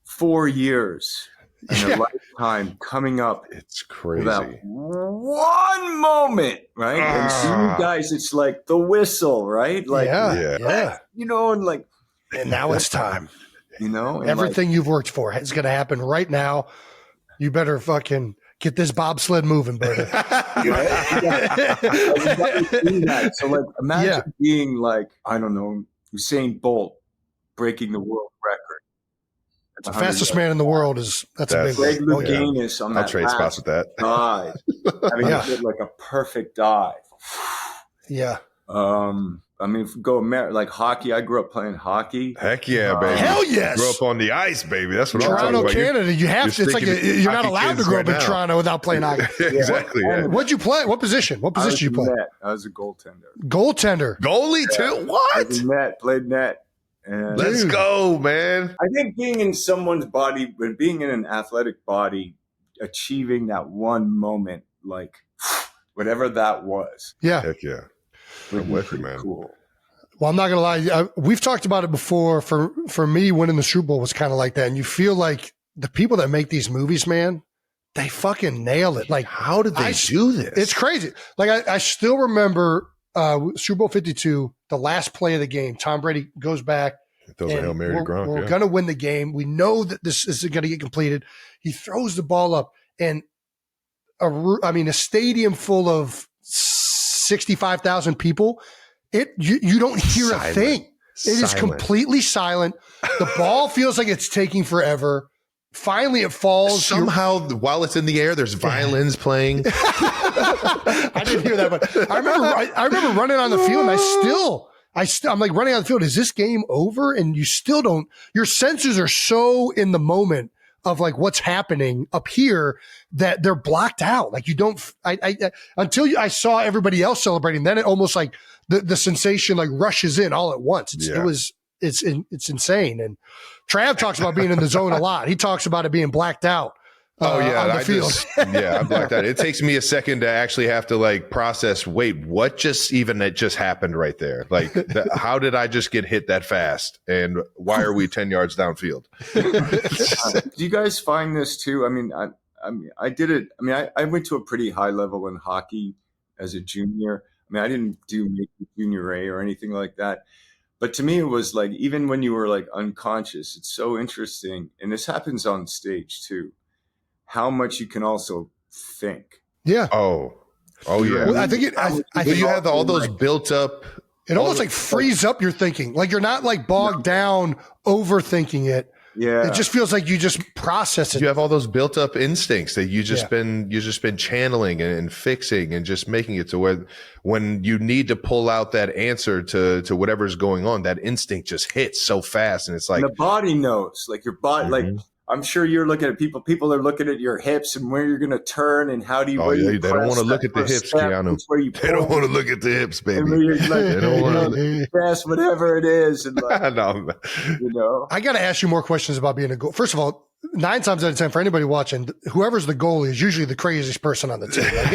4 years and a lifetime coming up. It's crazy. That one moment, right? And so you guys, it's the whistle, right? Yeah. And and now it's time. you know? And everything you've worked for is going to happen right now. You better fucking get this bobsled moving, buddy. So like, imagine being like, I don't know, Usain Bolt breaking the world record. The fastest man in the world that's a big Greg Louganis on that. I'll trade spots with that. Dive. I mean, he did like a perfect dive. Yeah. I mean, if we go like hockey, I grew up playing hockey. Heck yeah, baby. Hell yes. Grew up on the ice, baby. That's what Toronto, I'm talking about. Canada. You have to. It's like you're not allowed to grow up in Toronto without playing hockey. Exactly. Yeah. What'd you play? What position? What position did you play? Net. I was a goaltender. Goaltender. Goalie too? What? Played net. And let's go, man. I think being in someone's body, but being in an athletic body, achieving that one moment, like whatever that was. Yeah. Heck yeah. I'm with you, man. Cool. Well, I'm not going to lie. We've talked about it before. For me, winning the Super Bowl was kind of like that. And you feel like the people that make these movies, man, they fucking nail it. Like, how did they do this? It's crazy. Like, I still remember Super Bowl 52, the last play of the game. Tom Brady goes back. Throws a Hail Mary to Gronk. We're going to win the game. We know that this is going to get completed. He throws the ball up, and a stadium full of 65,000 people. You don't hear a thing. It is completely silent. The ball feels like it's taking forever. Finally, it falls. Somehow, while it's in the air, there's violins playing. I didn't hear that, but I remember running on the field, and I'm like running on the field. Is this game over? And you still don't. Your senses are so in the moment of like what's happening up here that they're blocked out. Like you don't. Until I saw everybody else celebrating, then it almost like the sensation like rushes in all at once. It's insane. And Trav talks about being in the zone a lot. He talks about it being blacked out. On the field. I'm blacked out. It takes me a second to actually have to like process. Wait, what just happened right there? Like, how did I just get hit that fast? And why are we 10 yards downfield? Do you guys find this too? I mean, I did it. I mean, I went to a pretty high level in hockey as a junior. I mean, I didn't do junior A or anything like that. But to me, it was like, even when you were like unconscious, it's so interesting. And this happens on stage too. How much you can also think. Yeah. Oh yeah. Well, I think you have all those built up. It almost like frees up your thinking. Like you're not like bogged down overthinking it. Yeah. It just feels like you just process it. You have all those built up instincts that you just been channeling and fixing and just making it to where when you need to pull out that answer to whatever's going on, that instinct just hits so fast. And it's like the body knows, like your body, like I'm sure you're looking at people are looking at your hips and where you're going to turn and how do you. They don't want to look at the hips, Keanu. They don't want to look at the hips, baby. They don't want to pass whatever it is. And like, no. You know, I got to ask you more questions about being a goal. First of all, 9 times out of 10 for anybody watching, whoever's the goalie is usually the craziest person on the team. Like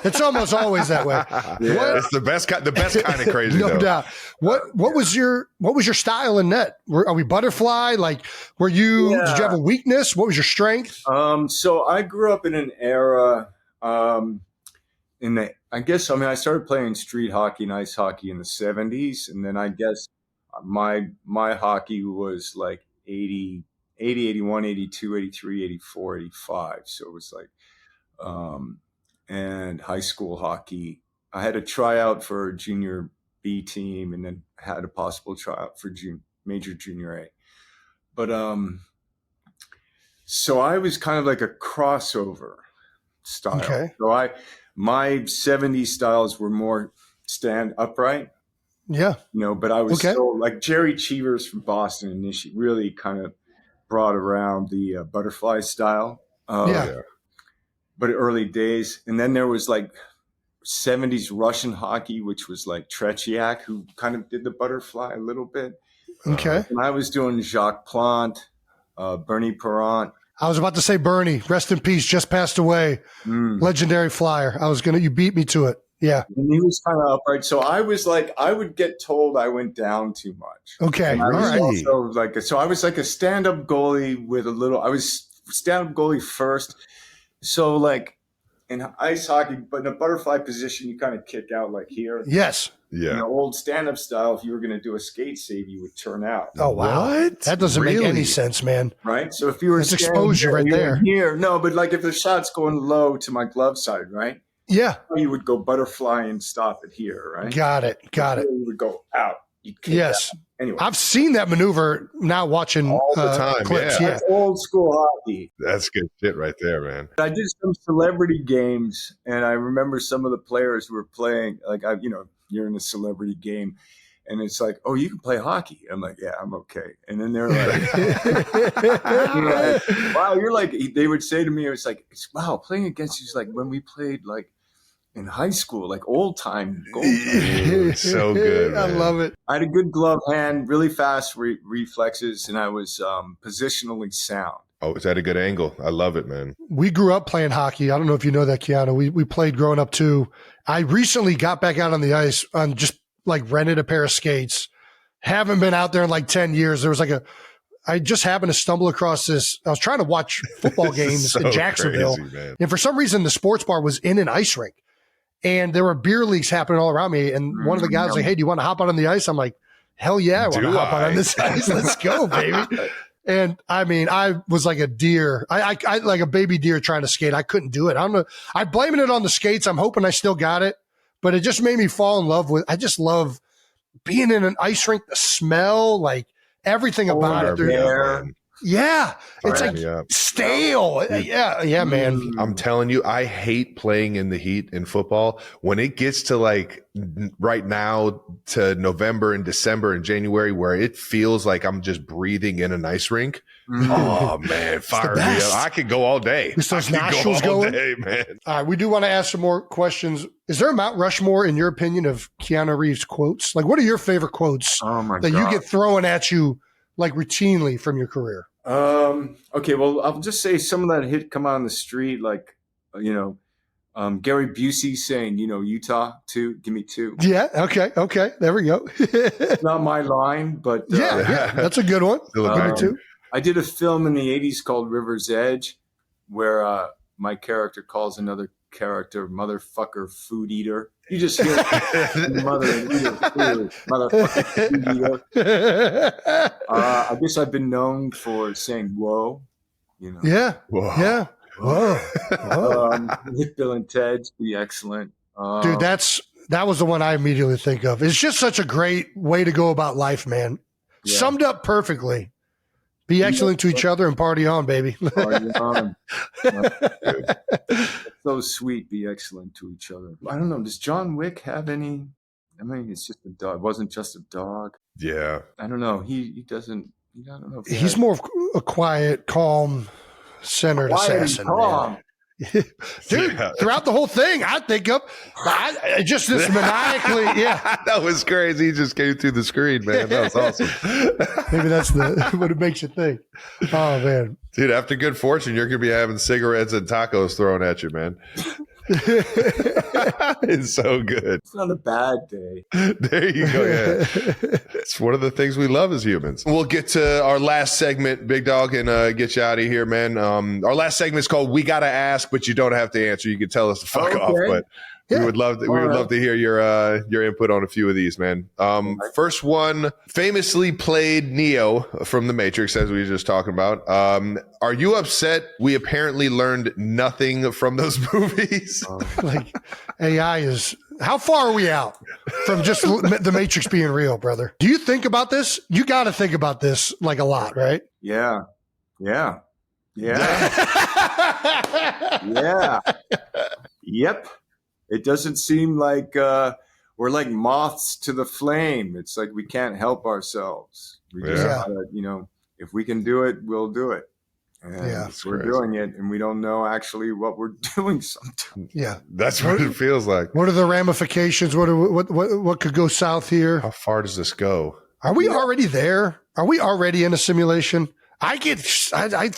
it's almost always that way. Yeah. It's the best kind of crazy. No doubt. What was your style in net? Are we butterfly? Like, did you have a weakness? What was your strength? So I grew up in an era, I started playing street hockey and ice hockey in the 70s. And then I guess my hockey was like 80, 81, 82, 83, 84, 85. So it was like, and high school hockey. I had a tryout for a junior B team and then had a possible tryout for major junior A. But, so I was kind of like a crossover style. Okay. So my 70s styles were more stand upright. Yeah. You know, but I was still like Jerry Cheevers from Boston and she really kind of brought around the butterfly style. But early days. And then there was like 70s Russian hockey, which was like Tretiak, who kind of did the butterfly a little bit. Okay. And I was doing Jacques Plante, Bernie Parent. I was about to say Bernie, rest in peace, just passed away. Legendary flyer. You beat me to it. Yeah. And he was kind of upright. So I was like, I would get told I went down too much. Okay. And I was also so I was like a stand-up goalie with I was stand-up goalie first. So like in ice hockey, but in a butterfly position, you kind of kick out like here. Yes. Yeah. In the old stand-up style, if you were going to do a skate save, you would turn out. Oh, wow. What? That doesn't make any sense, man. Right? So if you were exposure right there. Here, no, but like if the shot's going low to my glove side, right? Yeah. You would go butterfly and stop it here, right? Got it. You would go out. Yes. Out. Anyway. I've seen that maneuver now watching all the time. clips. Yeah. That's old school hockey. That's good shit right there, man. I did some celebrity games, and I remember some of the players who were playing, like, you're in a celebrity game, and it's like, oh, you can play hockey. I'm like, yeah, I'm okay. And then they're like, wow, you're like, they would say to me, it's like, wow, playing against you is like when we played like in high school, like old time. So good, man. I love it. I had a good glove hand, really fast reflexes, and I was positionally sound. Oh, is that a good angle? I love it, man. We grew up playing hockey. I don't know if you know that, Keanu. We played growing up too. I recently got back out on the ice on just like rented a pair of skates. Haven't been out there in like 10 years. There was like I just happened to stumble across this. I was trying to watch football games in Jacksonville. Crazy, and for some reason, the sports bar was in an ice rink. And there were beer leagues happening all around me. And one of the guys was like, hey, do you want to hop out on the ice? I'm like, hell yeah, I want to hop out on this ice. Let's go, baby. And I mean, I was like a deer. I like a baby deer trying to skate. I couldn't do it. I don't know. I'm blaming it on the skates. I'm hoping I still got it. But it just made me fall in love with I just love being in an ice rink, the smell, like everything about it. Yeah. It's like stale. Yeah, man. I'm telling you, I hate playing in the heat in football. When it gets to like right now to November and December and January where it feels like I'm just breathing in an ice rink. Oh, man, fire me up. I could go all day. With those nostrils going. Man. All right, we do want to ask some more questions. Is there a Mount Rushmore, in your opinion, of Keanu Reeves quotes? Like, what are your favorite quotes that you get thrown at you like routinely from your career? Okay, well, I'll just say some of that come on the street, like, Gary Busey saying, Utah, 2, give me 2. Yeah, okay, there we go. It's not my line, but yeah, that's a good one. Give me 2. I did a film in the 80s called River's Edge where my character calls another character motherfucker food eater. You just hear mother eater food, motherfucker food eater. I guess I've been known for saying whoa, Yeah. Whoa. Yeah. Whoa. With Bill and Ted's be excellent. Dude, that was the one I immediately think of. It's just such a great way to go about life, man. Yeah. Summed up perfectly. Be excellent to each other and party on, baby. Party on. So sweet. Be excellent to each other. I don't know. Does John Wick have any? I mean, it's just a dog. It wasn't just a dog. Yeah. I don't know. He doesn't. I don't know. If he's more of a quiet, calm, centered assassin. Calm. Dude, throughout the whole thing, I think of just this maniacally. Yeah, that was crazy. He just came through the screen, man. That was awesome. Maybe that's what it makes you think. Oh man, dude! After good fortune, you're gonna be having cigarettes and tacos thrown at you, man. It's so good. It's not a bad day. There you go. Yeah, it's one of the things we love as humans. We'll get to our last segment, Big Dog, and get you out of here, man. Our last segment is called "We Gotta Ask, but You Don't Have to Answer." You can tell us to fuck off, but we would love to hear your input on a few of these, man. First one, famously played Neo from The Matrix, as we were just talking about. Are you upset we apparently learned nothing from those movies? Like AI is, how far are we out from just The Matrix being real, brother? Do you think about this? You got to think about this like a lot, right? Yeah. Yep. It doesn't seem like we're like moths to the flame. It's like we can't help ourselves. We just gotta, if we can do it, we'll do it. And we're doing it, and we don't know actually what we're doing sometimes. Yeah, that's what it feels like. What are the ramifications? What could go south here? How far does this go? Are we already there? Are we already in a simulation? I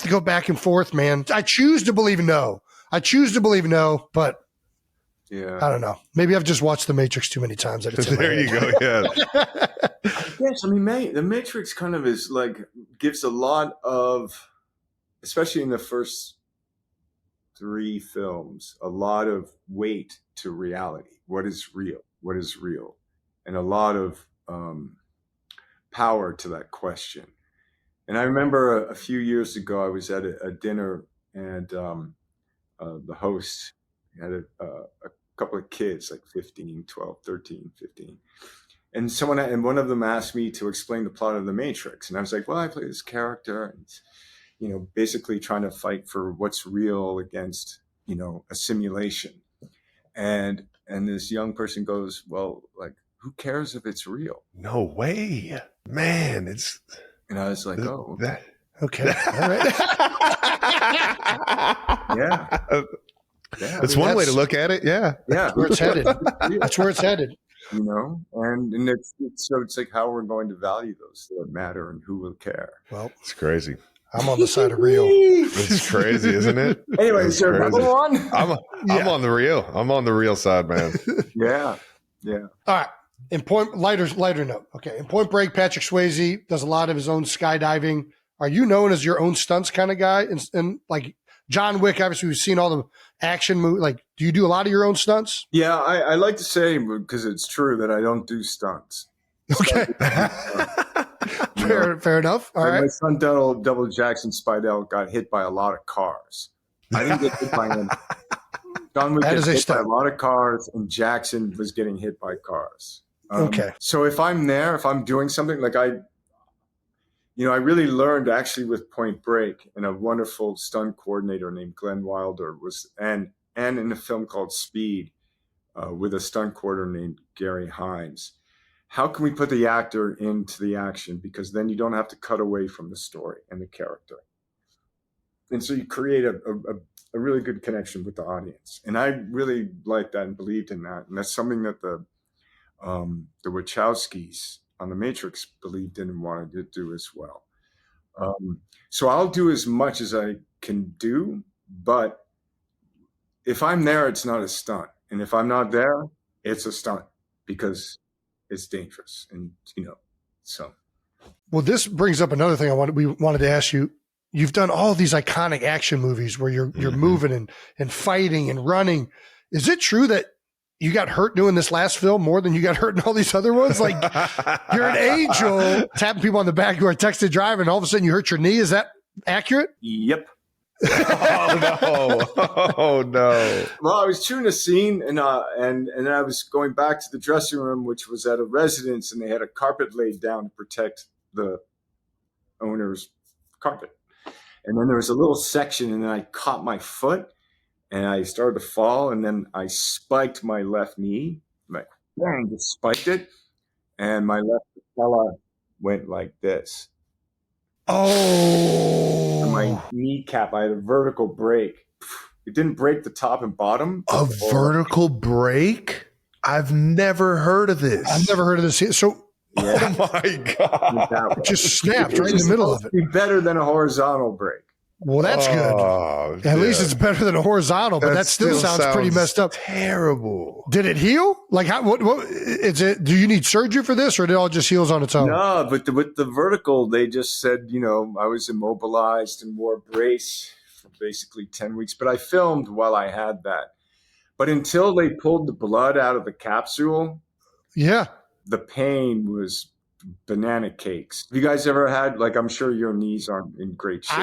go back and forth, man. I choose to believe no, but yeah, I don't know. Maybe I've just watched The Matrix too many times. There you go. Yeah. Yes, I mean, The Matrix kind of is like gives a lot of, especially in the first 3 films a lot of weight to reality. What is real? What is real? And a lot of power to that question. And I remember a few years ago, I was at a dinner, and the host had a couple of kids, like 15, 12, 13, 15. And one of them asked me to explain the plot of The Matrix. And I was like, well, I play this character, and basically trying to fight for what's real against, a simulation. And this young person goes, well, like, who cares if it's real? No way, man. And I was like, oh, okay. All right. Yeah. That's one way to look at it. Yeah. Yeah. Where it's headed. That's where it's headed. And it's like how we're going to value those that matter and who will care. Well, it's crazy. I'm on the side of real. It's crazy, isn't it? Anyway, is there another one? I'm on the real. I'm on the real side, man. Yeah. All right. In lighter note. Okay. In Point Break, Patrick Swayze does a lot of his own skydiving. Are you known as your own stunts kind of guy? And like John Wick, obviously we've seen all the action movies. Like, do you do a lot of your own stunts? Yeah, I like to say, because it's true, that I don't do stunts. Okay. Fair enough. All right. My son Double Jackson Spidell got hit by a lot of cars. I didn't get hit by him. John Wick got hit by a lot of cars, and Jackson was getting hit by cars. Okay. So if I'm there, if I'm doing something, like I really learned actually with Point Break, and a wonderful stunt coordinator named Glenn Wilder and in a film called Speed with a stunt coordinator named Gary Hines. How can we put the actor into the action? Because then you don't have to cut away from the story and the character. And so you create a really good connection with the audience. And I really liked that and believed in that. And that's something that the Wachowskis on The Matrix believed in and wanted to do as well. So I'll do as much as I can do, but if I'm there, it's not a stunt. And if I'm not there, it's a stunt, because it's dangerous. And, so. Well, this brings up another thing we wanted to ask you. You've done all these iconic action movies where you're moving and fighting and running. Is it true that you got hurt doing this last film more than you got hurt in all these other ones? Like, you're an angel tapping people on the back who are texted driving, and all of a sudden you hurt your knee. Is that accurate? Yep. Oh no. Well, I was shooting a scene, and then I was going back to the dressing room, which was at a residence, and they had a carpet laid down to protect the owner's carpet. And then there was a little section, and then I caught my foot, and I started to fall, and then I spiked my left knee, like bang, just spiked it, and my left patella went like this. Oh. And my kneecap, I had a vertical break. It didn't break the top and bottom. A vertical break? I've never heard of this. I've never heard of this. So, yeah. Oh my God. It just snapped right in the middle of it. Be better than a horizontal break. Well, that's good. At least it's better than a horizontal, but that still sounds pretty messed up. Terrible. Did it heal? Like, what is it? Do you need surgery for this, or it all just heals on its own? No, but with the vertical, they just said, I was immobilized and wore a brace for basically 10 weeks. But I filmed while I had that. But until they pulled the blood out of the capsule, the pain was banana cakes. Have you guys ever had, like, I'm sure your knees aren't in great shape.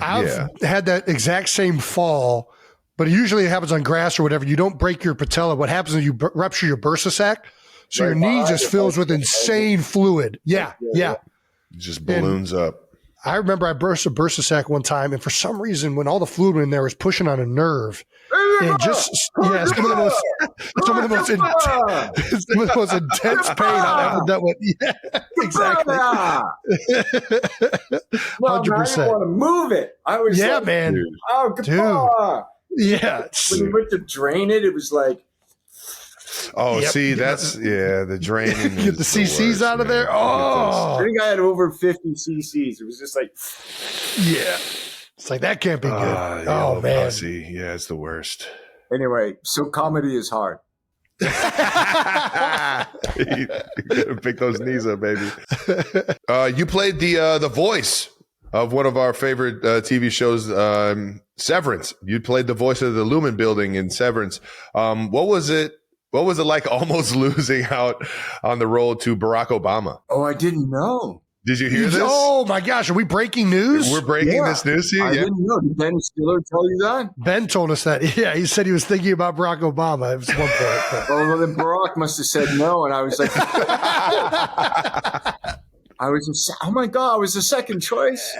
I've had that exact same fall, but usually it happens on grass or whatever. You don't break your patella. What happens is you rupture your bursa sac. So your knee just fills with insane fluid. Yeah. It just balloons up. I remember I burst a bursa sac one time, and for some reason, when all the fluid in there was pushing on a nerve, and just some of the most intense pain I've ever dealt with. Yeah, exactly. 100%. I didn't want to move it. I was man. Dude. Oh, goodbye. Yeah. When you went to drain it, it was like. Oh, see, that's the draining. Get the CCs out of there. Oh, I think I had over 50 CCs. It was just like, it's like that can't be good. Oh man, pussy. Yeah, it's the worst. Anyway, so comedy is hard. You gotta pick those knees up, baby. You played the voice of one of our favorite TV shows, Severance. You played the voice of the Lumen Building in Severance. What was it like almost losing out on the road to Barack Obama? Oh, I didn't know. Did you hear this? Oh my gosh, are we breaking news? We're breaking this news to you? I didn't know. Did Ben Stiller tell you that? Ben told us that. Yeah, he said he was thinking about Barack Obama at one point. But. Well, then Barack must have said no, and I was like, oh my God, I was the second choice.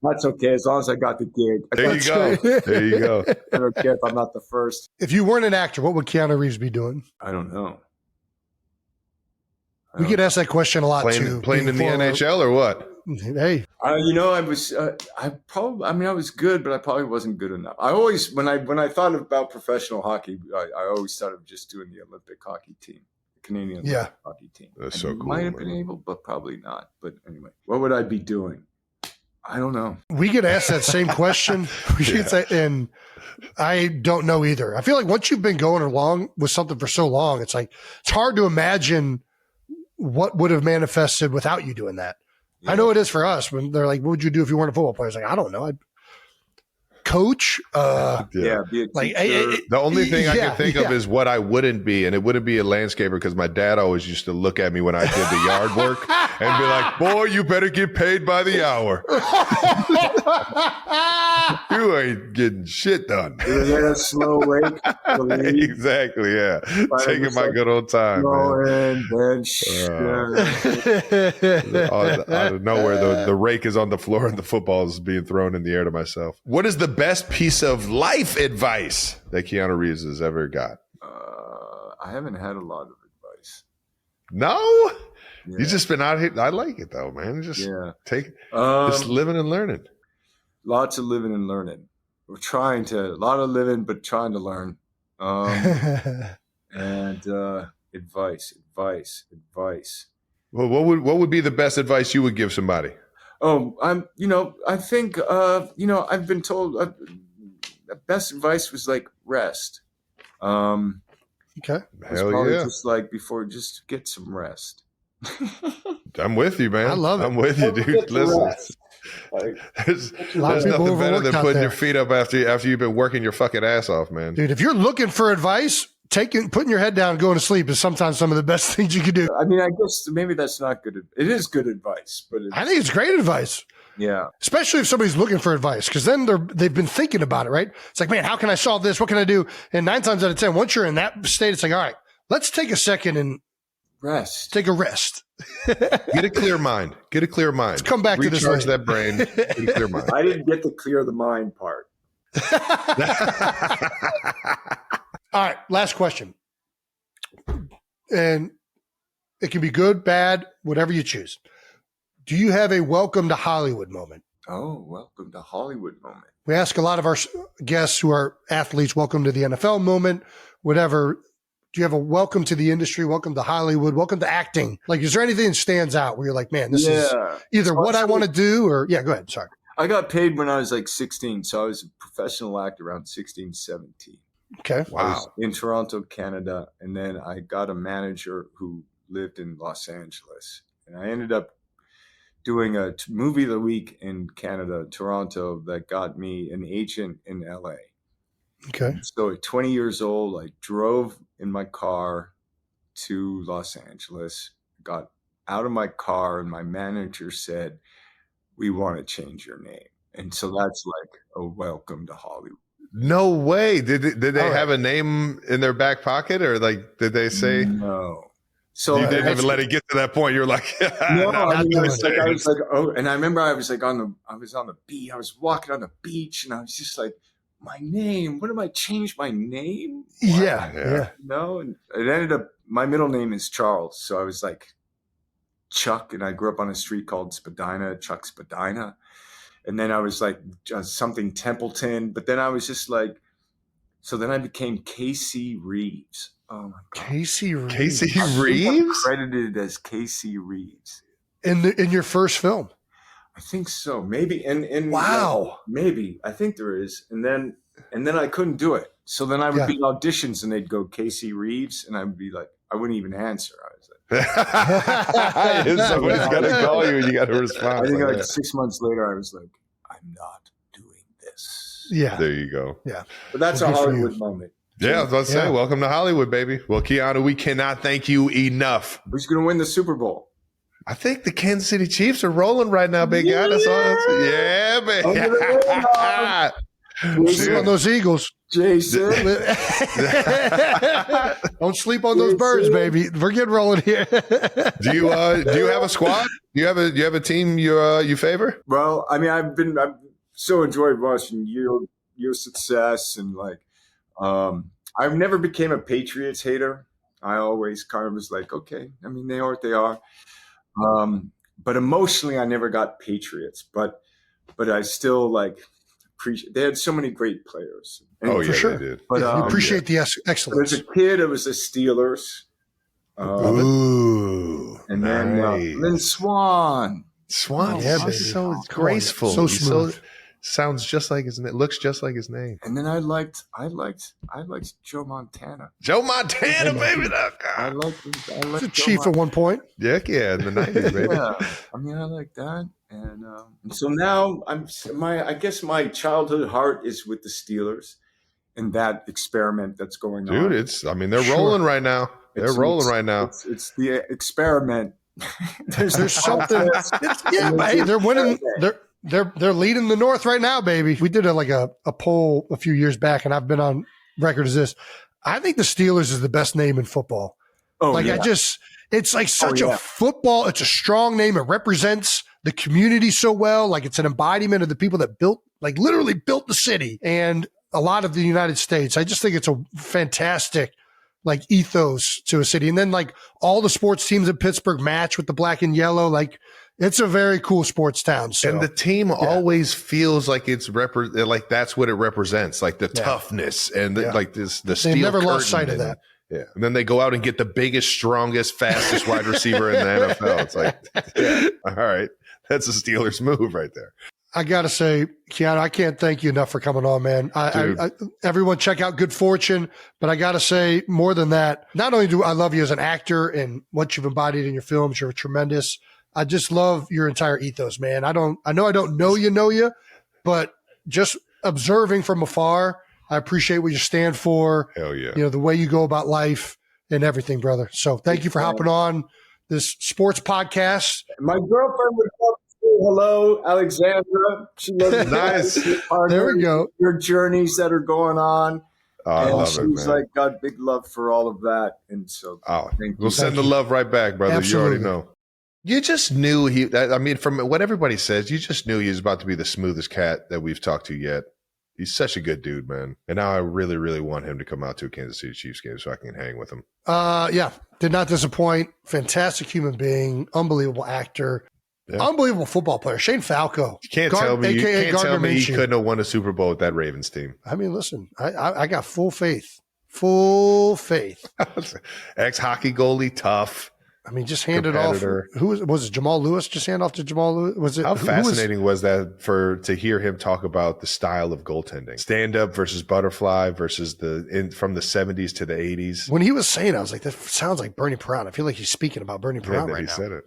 That's okay, as long as I got the gig. There you go. There you go. I don't care if I'm not the first. If you weren't an actor, what would Keanu Reeves be doing? I don't know. We get asked that question a lot too. Playing in the NHL or what? Hey, I was good, but I probably wasn't good enough. I always, when I thought about professional hockey, I always thought of just doing the Olympic hockey team, the Canadian Olympic hockey team. That's so cool. Might have been able, but probably not. But anyway, what would I be doing? I don't know. We get asked that same question, and I don't know either. I feel like once you've been going along with something for so long, it's hard to imagine what would have manifested without you doing that. Yeah. I know it is for us when they're like, what would you do if you weren't a football player? It's like, I don't know. I'd coach. Be a the only thing I can think of is what I wouldn't be. And it wouldn't be a landscaper because my dad always used to look at me when I did the yard work and be like, boy, you better get paid by the hour. You ain't getting shit done. A slow wake. Exactly, yeah. Taking my good old time. Man. Out of nowhere, the rake is on the floor and the football is being thrown in the air to myself. What is the best piece of life advice that Keanu Reeves has ever got? I haven't had a lot of advice. No? Yeah. You've just been out here. I like it though, man. Just living and learning. Lots of living and learning. A lot of living, but trying to learn. And advice. Well, what would be the best advice you would give somebody? Oh, I think, I've been told the best advice was like rest. Okay. Hell yeah. Just like before, just get some rest. I'm with you, man. I love it. I'm with you, dude. Listen. There's nothing better than putting your feet up after you've been working your fucking ass off, man. Dude, if you're looking for advice, putting your head down and going to sleep is sometimes some of the best things you can do. I mean, I guess maybe that's not good. It is good advice, but I think it's great advice. Yeah. Especially if somebody's looking for advice, because then they've been thinking about it, right? It's like, man, how can I solve this? What can I do? And 9 times out of 10, once you're in that state, it's like, all right, let's take a second and rest. Take a rest. Get a clear mind. Let's come back to this. Recharge that brain. Get a clear mind. I didn't get the clear the mind part. All right, last question. And it can be good, bad, whatever you choose. Do you have a welcome to Hollywood moment? Oh, welcome to Hollywood moment. We ask a lot of our guests who are athletes, welcome to the NFL moment, whatever. Do you have a welcome to the industry, welcome to Hollywood, welcome to acting? Like, is there anything that stands out where you're like, man, this is either what I want to do or, go ahead. Sorry. I got paid when I was like 16. So I was a professional actor around 16, 17. Okay. Wow. I was in Toronto, Canada. And then I got a manager who lived in Los Angeles. And I ended up doing a movie of the week in Canada, Toronto, that got me an agent in LA. Okay. So at 20 years old, I drove in my car to Los Angeles, got out of my car, and my manager said, "We want to change your name." And so that's like a welcome to Hollywood. No way. Did they have a name in their back pocket, or like did they say no? So you didn't even let it get to that point. You're like, no. I was like, oh, and I remember I was on the beach. I was walking on the beach, and I was just like, my name. What am I change my name? Yeah. No, and it ended up. My middle name is Charles, so I was like Chuck, and I grew up on a street called Spadina, Chuck Spadina, and then I was like something Templeton, but then I was just like, so then I became KC Reeves. Oh my God. KC Reeves. KC Reeves? Credited as KC Reeves. In your first film? I think so. Maybe. And wow. Maybe. I think there is. And then I couldn't do it. So then I would be auditions and they'd go KC Reeves and I would be like, I wouldn't even answer. I was like, Somebody's got to call you and you got to respond. I think like 6 months later, I was like, I'm not doing this. Yeah. There you go. Yeah. But that's a Hollywood moment. Yeah, I was about to say, welcome to Hollywood, baby. Well, Keanu, we cannot thank you enough. Who's going to win the Super Bowl? I think the Kansas City Chiefs are rolling right now, big guy. That's all. Yeah, man. Don't sleep on those Eagles. Jason. Don't sleep on those birds, baby. We're getting rolling here. Do you have a squad? Do you have a team you favor? Well, I mean, I've so enjoyed watching your success, and like I've never became a Patriots hater. I always kind of was like, okay, I mean, they are what they are. But emotionally, I never got Patriots, but I still like appreciate. They had so many great players. And for sure. They did. But you appreciate the excellence. As a kid, it was the Steelers. Ooh, and then Swan. He's so graceful. So smooth. Sounds just like his name. Looks just like his name. And then I liked Joe Montana. Joe Montana, baby. I liked the Chief at one point. Yeah, in the 90s, baby. Yeah, I mean, I like that. And so now I guess my childhood heart is with the Steelers and that experiment that's going on. Dude, they're rolling right now. They're rolling right now. It's the experiment. There's something. Hey, they're winning. They're leading the North right now, baby. We did a poll a few years back, and I've been on record as this. I think the Steelers is the best name in football. Oh, yeah. It's like such a football. It's a strong name. It represents the community so well. Like it's an embodiment of the people that literally built the city and a lot of the United States. I just think it's a fantastic ethos to a city. And then all the sports teams in Pittsburgh match with the black and yellow. It's a very cool sports town. So. And the team always feels like it's that's what it represents, like the toughness and the steel. They never curtain lost sight of that. Yeah. And then they go out and get the biggest, strongest, fastest wide receiver in the NFL. It's like, all right, that's a Steelers move right there. I got to say, Keanu, I can't thank you enough for coming on, man. Everyone check out Good Fortune, but I got to say more than that. Not only do I love you as an actor and what you've embodied in your films, you're tremendous. I just love your entire ethos, man. I know I don't know you, but just observing from afar, I appreciate what you stand for. Hell yeah. The way you go about life and everything, brother. So thank you for hopping on this sports podcast. My girlfriend would love to say hello, Alexandra. She loves nice. There we go. Your journeys that are going on. Oh, I love it, man. She's got big love for all of that. And so we'll send the love right back, brother. Absolutely. You already know. You just knew from what everybody says, you just knew he was about to be the smoothest cat that we've talked to yet. He's such a good dude, man. And now I really, really want him to come out to a Kansas City Chiefs game so I can hang with him. Did not disappoint. Fantastic human being, unbelievable actor, unbelievable football player. Shane Falco. You can't tell me he couldn't have won a Super Bowl with that Ravens team. I mean, listen, I got full faith. Full faith. Ex-hockey goalie, tough. I mean, just hand it off. Who was it? Jamal Lewis? Just hand off to Jamal Lewis? Was it? How fascinating was that to hear him talk about the style of goaltending, stand up versus butterfly versus from the 70s to the 80s. When he was saying, I was like, that sounds like Bernie Perron. I feel like he's speaking about Bernie Perron right now. He said it.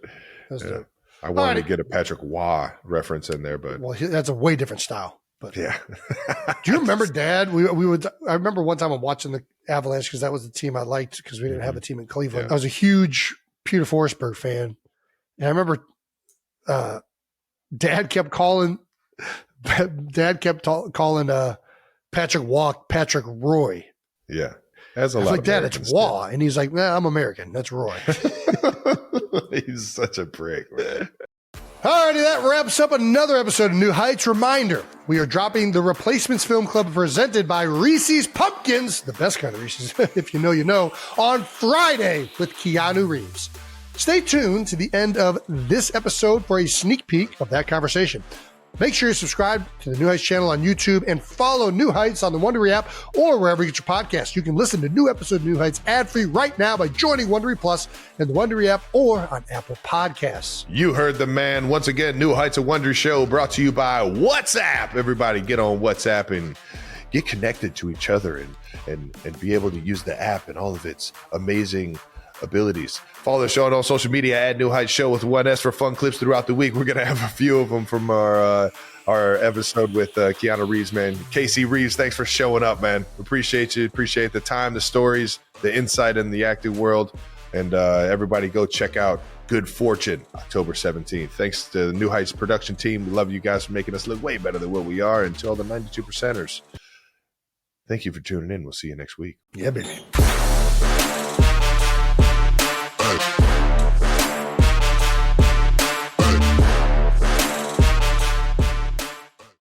I wanted to get a Patrick Waugh reference in there, but that's a way different style. But yeah. Do you remember, Dad? I remember one time I'm watching the Avalanche because that was the team I liked because we didn't have a team in Cleveland. Yeah. I was a huge Peter Forsberg fan. And I remember Dad kept calling Patrick Waugh Patrick Roy. Yeah. That's I was like, Dad, it's Waugh. And he's like, nah, I'm American. That's Roy. He's such a prick, man. Alrighty, that wraps up another episode of New Heights. Reminder, we are dropping the Replacements Film Club presented by Reese's Pumpkins, the best kind of Reese's, if you know, you know, on Friday with Keanu Reeves. Stay tuned to the end of this episode for a sneak peek of that conversation. Make sure you subscribe to the New Heights channel on YouTube and follow New Heights on the Wondery app or wherever you get your podcasts. You can listen to new episodes of New Heights ad-free right now by joining Wondery Plus in the Wondery app or on Apple Podcasts. You heard the man. Once again, New Heights, a Wondery show brought to you by WhatsApp. Everybody get on WhatsApp and get connected to each other and be able to use the app and all of its amazing abilities. Follow the show on all social media at New Heights Show with 1S for fun clips throughout the week. We're going to have a few of them from our episode with Keanu Reeves, man. Casey Reeves, thanks for showing up, man. Appreciate you. Appreciate the time, the stories, the insight in the acting world. And everybody go check out Good Fortune, October 17th. Thanks to the New Heights production team. We love you guys for making us look way better than what we are. And to all the 92%ers, thank you for tuning in. We'll see you next week. Yeah, baby.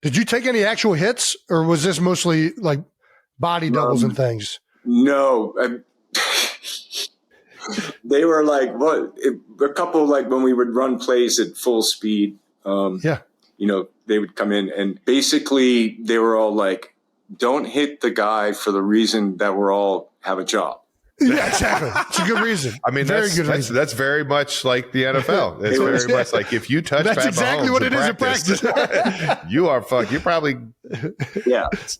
Did you take any actual hits, or was this mostly like body doubles and things? No. They were like, a couple, like when we would run plays at full speed, they would come in and basically they were all like, don't hit the guy for the reason that we're all have a job. Yeah, exactly. It's a good reason. I mean, that's very much like the NFL. It's very much like if you touch that's Pat exactly Mahomes what it is in practice. You are fucked. You're probably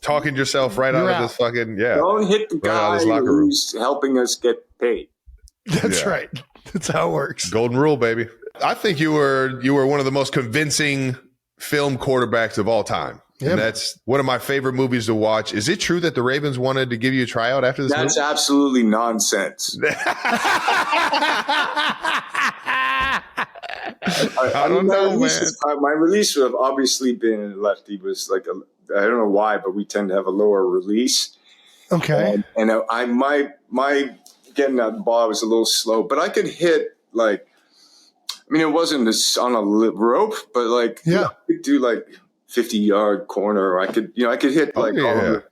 talking yourself right out of this fucking Don't hit the guy who's helping us get paid. That's right. That's how it works. Golden rule, baby. I think you were one of the most convincing film quarterbacks of all time. Yeah, and that's one of my favorite movies to watch. Is it true that the Ravens wanted to give you a tryout after this movie? That's absolutely nonsense. I don't know, man. My release would have obviously been lefty was like I don't know why, but we tend to have a lower release. Okay. And my getting that ball was a little slow, but I could hit like, I mean, it wasn't on a rope, but like, I could do like 50-yard corner. I could hit like, man,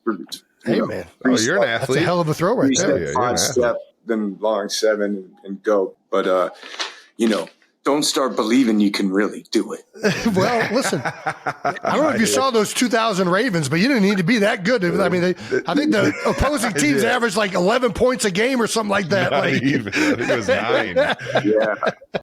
you're an athlete. That's a hell of a throw right there. 5-step, then long 7 and go. But, don't start believing you can really do it. Well, listen, I don't know if you saw those 2000 Ravens, but you didn't need to be that good. I mean, I think the opposing teams averaged like 11 points a game or something like that. Not even. I think it was 9. Yeah.